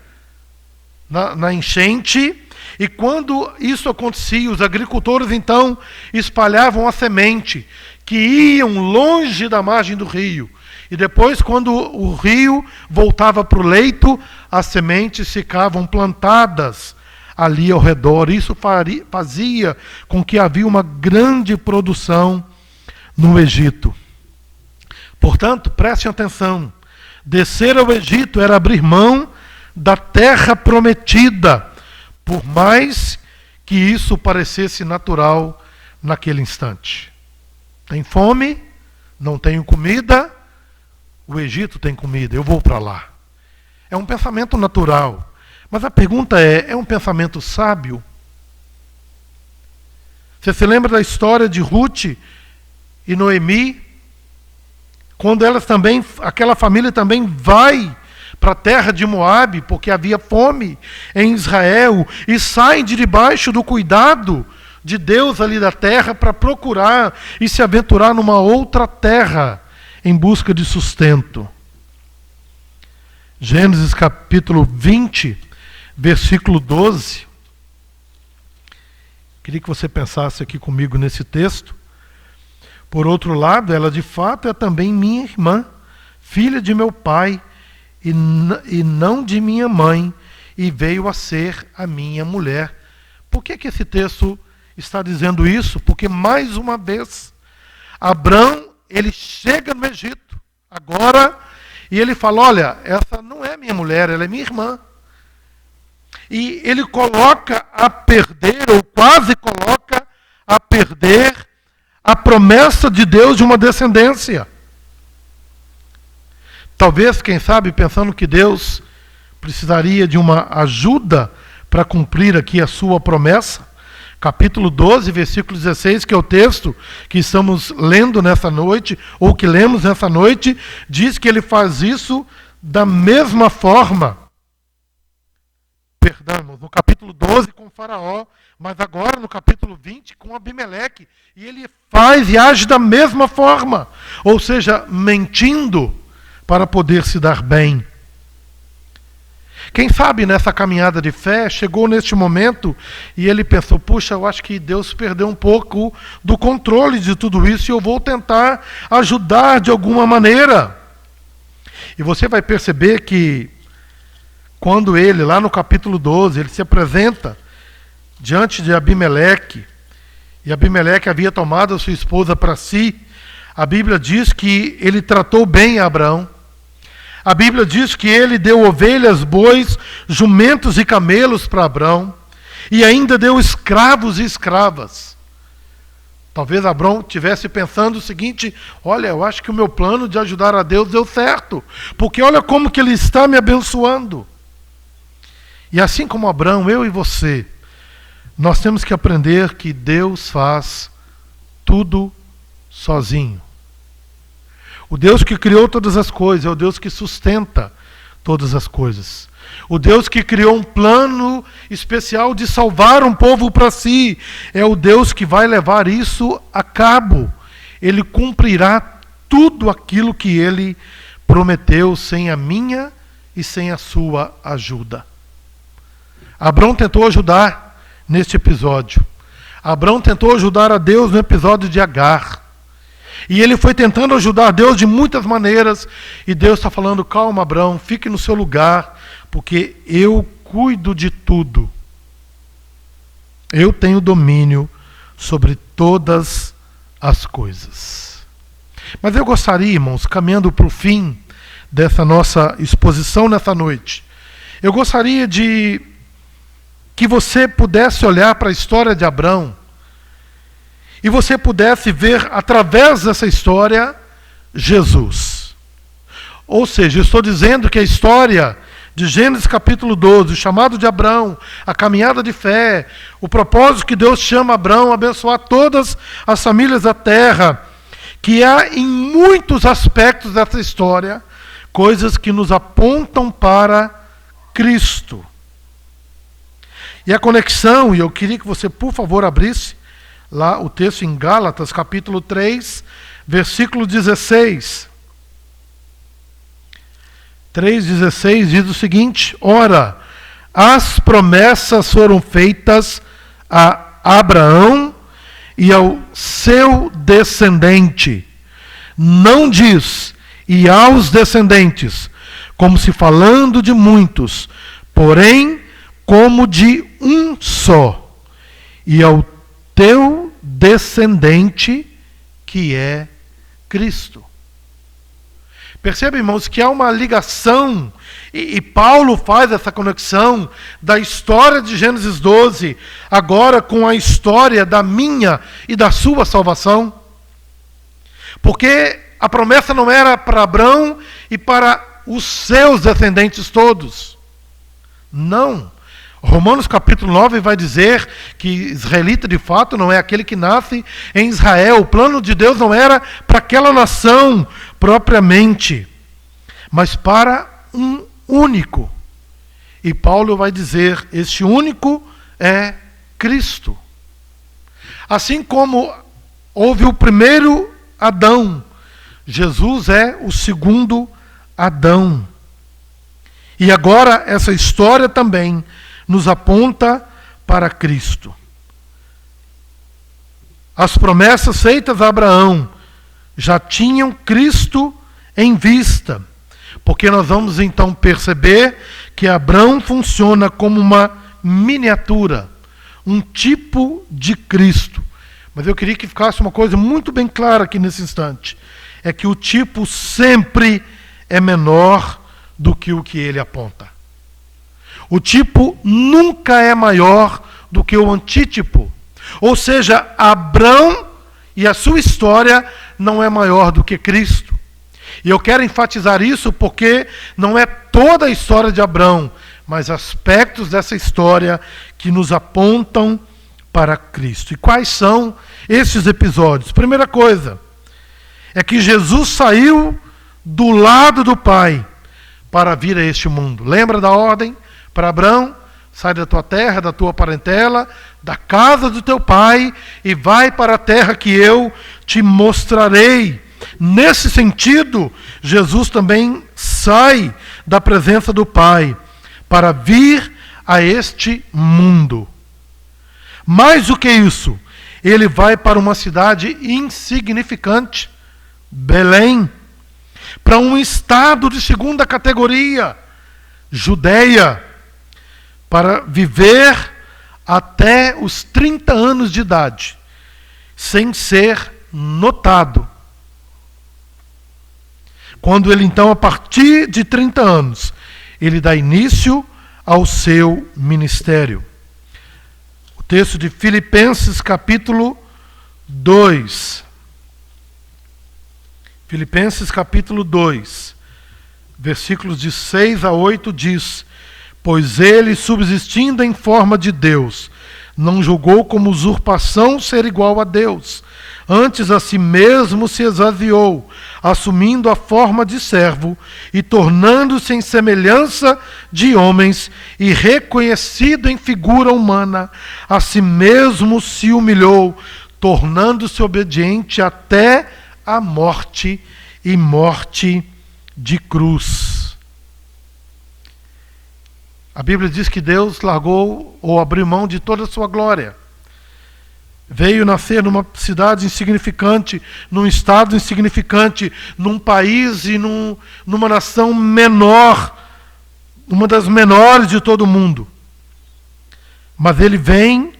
na enchente, e quando isso acontecia, os agricultores então espalhavam a semente, que iam longe da margem do rio. E depois, quando o rio voltava para o leito, as sementes ficavam plantadas ali ao redor. Isso fazia com que havia uma grande produção no Egito. Portanto, prestem atenção. Descer ao Egito era abrir mão da terra prometida, por mais que isso parecesse natural naquele instante. Tem fome? Não tenho comida? O Egito tem comida, eu vou para lá. É um pensamento natural. Mas a pergunta é um pensamento sábio? Você se lembra da história de Ruth e Noemi? Quando aquela família também vai para a terra de Moabe, porque havia fome em Israel, e saem de debaixo do cuidado de Deus ali da terra para procurar e se aventurar numa outra terra em busca de sustento. Gênesis capítulo 20, versículo 12. Queria que você pensasse aqui comigo nesse texto. Por outro lado, ela de fato é também minha irmã, filha de meu pai, e não de minha mãe, e veio a ser a minha mulher. Por que esse texto está dizendo isso? Porque, mais uma vez, Abrão, ele chega no Egito, agora, e ele fala: olha, essa não é minha mulher, ela é minha irmã. E ele coloca a perder, ou quase coloca a perder, a promessa de Deus de uma descendência. Talvez, quem sabe, pensando que Deus precisaria de uma ajuda para cumprir aqui a sua promessa. Capítulo 12, versículo 16, que é o texto que estamos lendo nessa noite, ou que lemos nessa noite, diz que ele faz isso da mesma forma. Perdão, no capítulo 12 com Faraó, mas agora no capítulo 20 com Abimeleque. E ele faz e age da mesma forma, ou seja, mentindo para poder se dar bem. Quem sabe nessa caminhada de fé, chegou neste momento e ele pensou: puxa, eu acho que Deus perdeu um pouco do controle de tudo isso e eu vou tentar ajudar de alguma maneira. E você vai perceber que quando ele, lá no capítulo 12, ele se apresenta diante de Abimeleque, e Abimeleque havia tomado a sua esposa para si, a Bíblia diz que ele tratou bem Abraão. A Bíblia diz que ele deu ovelhas, bois, jumentos e camelos para Abrão, e ainda deu escravos e escravas. Talvez Abrão estivesse pensando o seguinte: olha, eu acho que o meu plano de ajudar a Deus deu certo, porque olha como que ele está me abençoando. E assim como Abrão, eu e você, nós temos que aprender que Deus faz tudo sozinho. O Deus que criou todas as coisas é o Deus que sustenta todas as coisas. O Deus que criou um plano especial de salvar um povo para si é o Deus que vai levar isso a cabo. Ele cumprirá tudo aquilo que ele prometeu sem a minha e sem a sua ajuda. Abrão tentou ajudar neste episódio. Abrão tentou ajudar a Deus no episódio de Agar. E ele foi tentando ajudar Deus de muitas maneiras. E Deus está falando, calma, Abrão, fique no seu lugar, porque eu cuido de tudo. Eu tenho domínio sobre todas as coisas. Mas eu gostaria, irmãos, caminhando para o fim dessa nossa exposição nessa noite, eu gostaria de que você pudesse olhar para a história de Abrão e você pudesse ver, através dessa história, Jesus. Ou seja, eu estou dizendo que a história de Gênesis capítulo 12, o chamado de Abrão, a caminhada de fé, o propósito que Deus chama Abrão a abençoar todas as famílias da terra, que há em muitos aspectos dessa história, coisas que nos apontam para Cristo. E a conexão, e eu queria que você, por favor, abrisse lá o texto em Gálatas, capítulo 3, versículo 16. 3,16 diz o seguinte: ora, as promessas foram feitas a Abraão e ao seu descendente. Não diz, e aos descendentes, como se falando de muitos, porém, como de um só, e ao teu descendente, que é Cristo. Percebe, irmãos, que há uma ligação, e Paulo faz essa conexão da história de Gênesis 12, agora com a história da minha e da sua salvação. Porque a promessa não era para Abrão e para os seus descendentes todos. Não. Romanos capítulo 9 vai dizer que israelita de fato não é aquele que nasce em Israel. O plano de Deus não era para aquela nação propriamente, mas para um único. E Paulo vai dizer, este único é Cristo. Assim como houve o primeiro Adão, Jesus é o segundo Adão. E agora essa história também nos aponta para Cristo. As promessas feitas a Abraão já tinham Cristo em vista, porque nós vamos então perceber que Abraão funciona como uma miniatura, um tipo de Cristo. Mas eu queria que ficasse uma coisa muito bem clara aqui nesse instante, é que o tipo sempre é menor do que o que ele aponta. O tipo nunca é maior do que o antítipo. Ou seja, Abrão e a sua história não é maior do que Cristo. E eu quero enfatizar isso porque não é toda a história de Abrão, mas aspectos dessa história que nos apontam para Cristo. E quais são esses episódios? Primeira coisa, é que Jesus saiu do lado do Pai para vir a este mundo. Lembra da ordem? Para Abrão, sai da tua terra, da tua parentela, da casa do teu pai e vai para a terra que eu te mostrarei. Nesse sentido, Jesus também sai da presença do Pai para vir a este mundo. Mais do que isso, ele vai para uma cidade insignificante, Belém, para um estado de segunda categoria, Judeia, para viver até os 30 anos de idade, sem ser notado. Quando ele então, a partir de 30 anos, ele dá início ao seu ministério. O texto de Filipenses capítulo 2. Filipenses capítulo 2, versículos de 6 a 8 diz: pois ele, subsistindo em forma de Deus, não julgou como usurpação ser igual a Deus, Antes a si mesmo se esvaziou, assumindo a forma de servo e tornando-se em semelhança de homens e reconhecido em figura humana, a si mesmo se humilhou, tornando-se obediente até a morte e morte de cruz. A Bíblia diz que Deus largou ou abriu mão de toda a sua glória. Veio nascer numa cidade insignificante, num estado insignificante, num país e numa nação menor, uma das menores de todo o mundo. Mas ele vem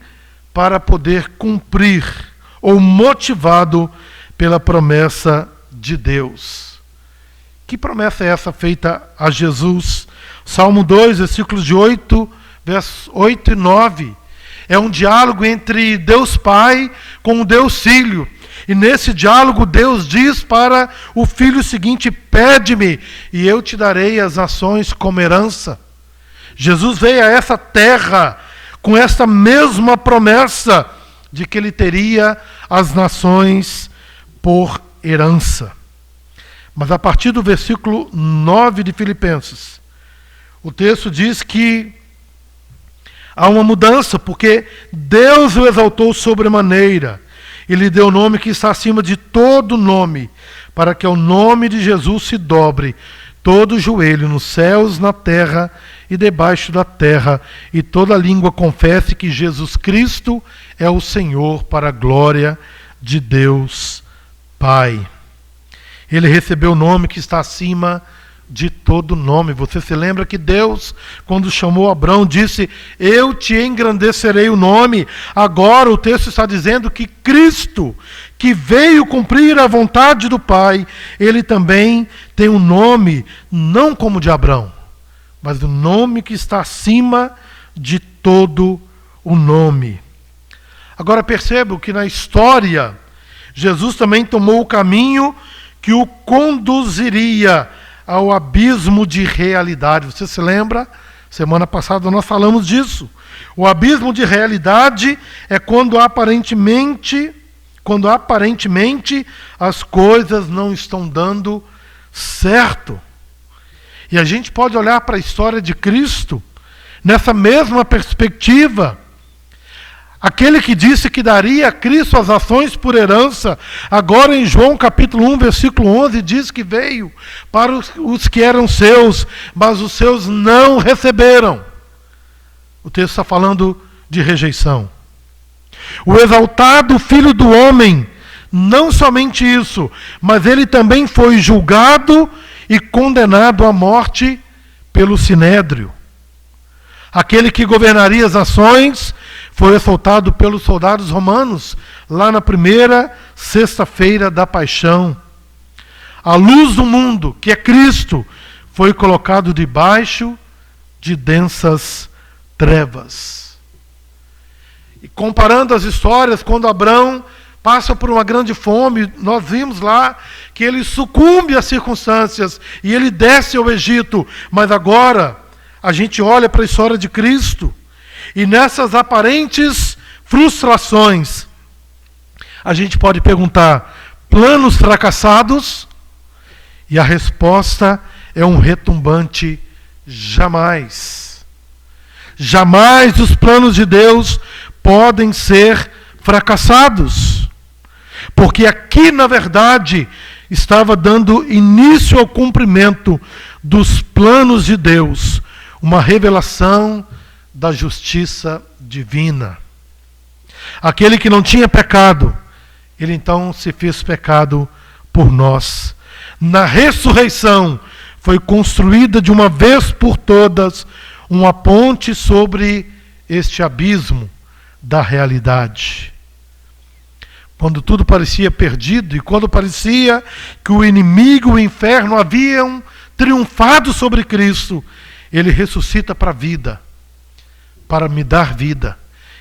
para poder cumprir, ou motivado pela promessa de Deus. Que promessa é essa feita a Jesus? Salmo 2, versículos de 8, versos 8 e 9. É um diálogo entre Deus Pai com o Deus Filho. E nesse diálogo Deus diz para o Filho o seguinte: pede-me e eu te darei as nações como herança. Jesus veio a essa terra com essa mesma promessa de que ele teria as nações por herança. Mas a partir do versículo 9 de Filipenses, o texto diz que há uma mudança, porque Deus o exaltou sobremaneira e lhe deu o nome que está acima de todo nome, para que ao nome de Jesus se dobre todo o joelho nos céus, na terra e debaixo da terra, e toda língua confesse que Jesus Cristo é o Senhor, para a glória de Deus Pai. Ele recebeu o nome que está acima de todo nome. Você se lembra que Deus, quando chamou Abrão, disse: eu te engrandecerei o nome. Agora o texto está dizendo que Cristo, que veio cumprir a vontade do Pai, ele também tem um nome, não como de Abrão, mas o nome que está acima de todo o nome. Agora percebo que na história, Jesus também tomou o caminho que o conduziria ao abismo de realidade. Você se lembra? Semana passada nós falamos disso. O abismo de realidade é quando aparentemente as coisas não estão dando certo. E a gente pode olhar para a história de Cristo nessa mesma perspectiva. Aquele que disse que daria a Cristo as nações por herança, agora em João capítulo 1, versículo 11, diz que veio para os que eram seus, mas os seus não receberam. O texto está falando de rejeição. O exaltado Filho do Homem, não somente isso, mas ele também foi julgado e condenado à morte pelo Sinédrio. Aquele que governaria as nações foi assaltado pelos soldados romanos, lá na primeira sexta-feira da paixão. A luz do mundo, que é Cristo, foi colocado debaixo de densas trevas. E comparando as histórias, quando Abrão passa por uma grande fome, nós vimos lá que ele sucumbe às circunstâncias e ele desce ao Egito. Mas agora a gente olha para a história de Cristo e nessas aparentes frustrações a gente pode perguntar: planos fracassados? E a resposta é um retumbante jamais. Jamais os planos de Deus podem ser fracassados. Porque aqui, na verdade, estava dando início ao cumprimento dos planos de Deus, uma revelação da justiça divina. Aquele que não tinha pecado, ele então se fez pecado por nós. Na ressurreição, foi construída de uma vez por todas uma ponte sobre este abismo da realidade. Quando tudo parecia perdido e quando parecia que o inimigo e o inferno haviam triunfado sobre Cristo, ele ressuscita para a vida, para me dar vida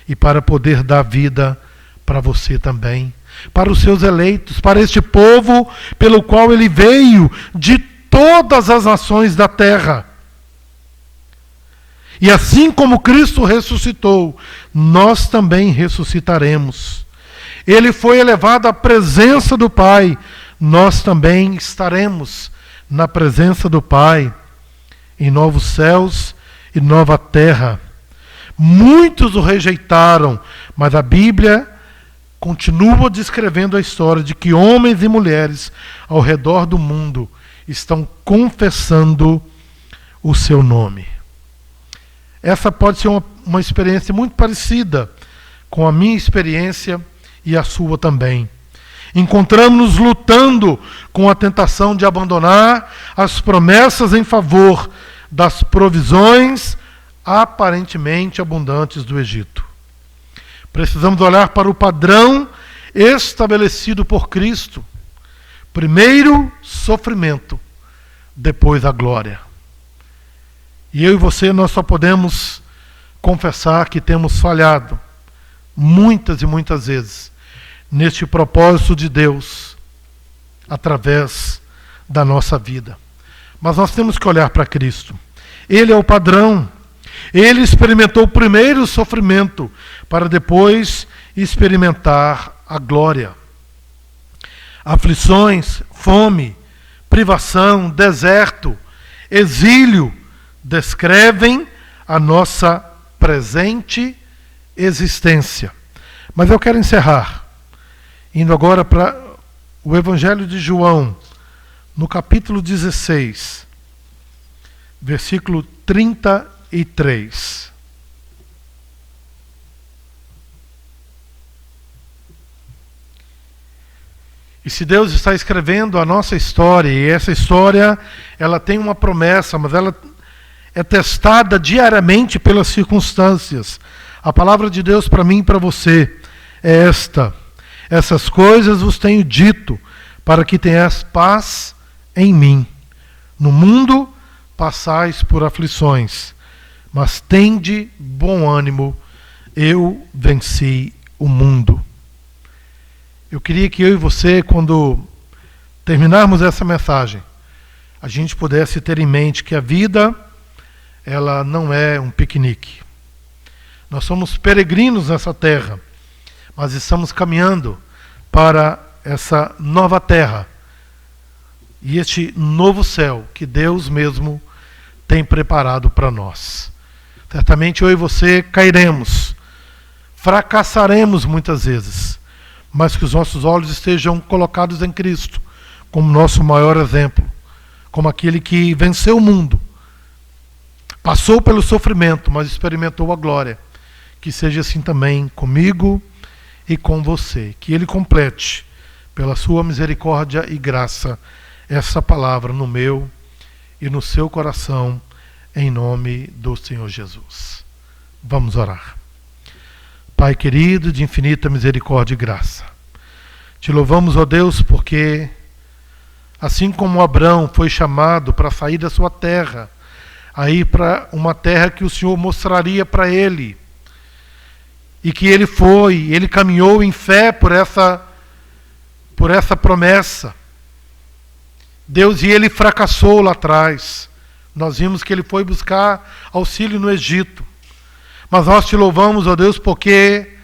e para poder dar vida para você também, para os seus eleitos, para este povo pelo qual ele veio de todas as nações da terra. E assim como Cristo ressuscitou, nós também ressuscitaremos. Ele foi elevado à presença do Pai. Nós também estaremos na presença do Pai, em novos céus e nova terra. Muitos o rejeitaram, mas a Bíblia continua descrevendo a história de que homens e mulheres ao redor do mundo estão confessando o seu nome. Essa pode ser uma experiência muito parecida com a minha experiência e a sua também. Encontramos-nos lutando com a tentação de abandonar as promessas em favor das provisões aparentemente abundantes do Egito. Precisamos olhar para o padrão estabelecido por Cristo. Primeiro, sofrimento, depois a glória. E eu e você, nós só podemos confessar que temos falhado muitas e muitas vezes neste propósito de Deus através da nossa vida. Mas nós temos que olhar para Cristo. Ele é o padrão. Ele experimentou o primeiro sofrimento para depois experimentar a glória. Aflições, fome, privação, deserto, exílio descrevem a nossa presente existência. Mas eu quero encerrar indo agora para o Evangelho de João, no capítulo 16, versículo 33. E se Deus está escrevendo a nossa história, e essa história ela tem uma promessa, mas ela é testada diariamente pelas circunstâncias. A palavra de Deus para mim e para você é esta: essas coisas vos tenho dito, para que tenhas paz em mim. No mundo passais por aflições, mas tende bom ânimo, eu venci o mundo. Eu queria que eu e você, quando terminarmos essa mensagem, a gente pudesse ter em mente que a vida, ela não é um piquenique. Nós somos peregrinos nessa terra, mas estamos caminhando para essa nova terra e este novo céu que Deus mesmo tem preparado para nós. Certamente eu e você cairemos, fracassaremos muitas vezes, mas que os nossos olhos estejam colocados em Cristo como nosso maior exemplo, como aquele que venceu o mundo, passou pelo sofrimento, mas experimentou a glória. Que seja assim também comigo e com você, que Ele complete, pela sua misericórdia e graça, essa palavra no meu e no seu coração, em nome do Senhor Jesus. Vamos orar. Pai querido, de infinita misericórdia e graça, te louvamos, ó Deus, porque assim como Abrão foi chamado para sair da sua terra, aí para uma terra que o Senhor mostraria para ele, e que ele caminhou em fé por essa promessa. Deus, e ele fracassou lá atrás. Nós vimos que ele foi buscar auxílio no Egito. Mas nós te louvamos, ó Deus, porque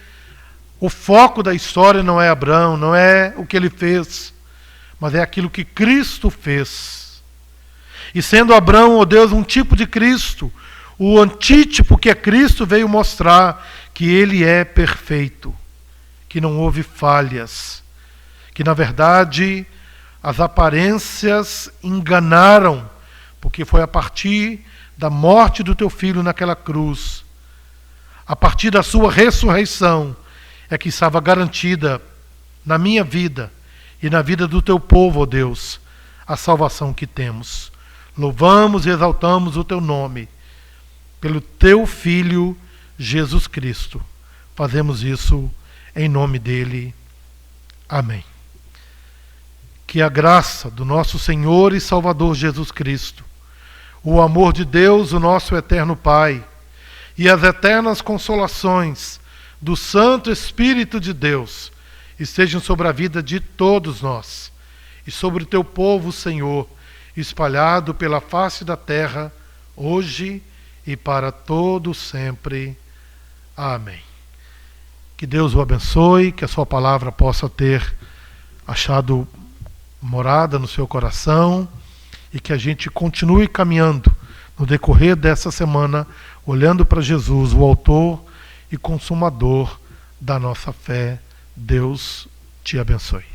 o foco da história não é Abrão, não é o que ele fez, mas é aquilo que Cristo fez. E sendo Abrão, ó Deus, um tipo de Cristo, o antítipo que é Cristo veio mostrar que ele é perfeito, que não houve falhas, que na verdade as aparências enganaram, porque foi a partir da morte do teu filho naquela cruz, a partir da sua ressurreição, é que estava garantida na minha vida e na vida do teu povo, ó Deus, a salvação que temos. Louvamos e exaltamos o teu nome, pelo teu Filho Jesus Cristo. Fazemos isso em nome dele. Amém. Que a graça do nosso Senhor e Salvador Jesus Cristo, o amor de Deus, o nosso eterno Pai, e as eternas consolações do Santo Espírito de Deus estejam sobre a vida de todos nós e sobre o teu povo, Senhor, espalhado pela face da terra, hoje e para todo sempre. Amém. Que Deus o abençoe, que a sua palavra possa ter achado morada no seu coração e que a gente continue caminhando no decorrer dessa semana, olhando para Jesus, o autor e consumador da nossa fé. Deus te abençoe.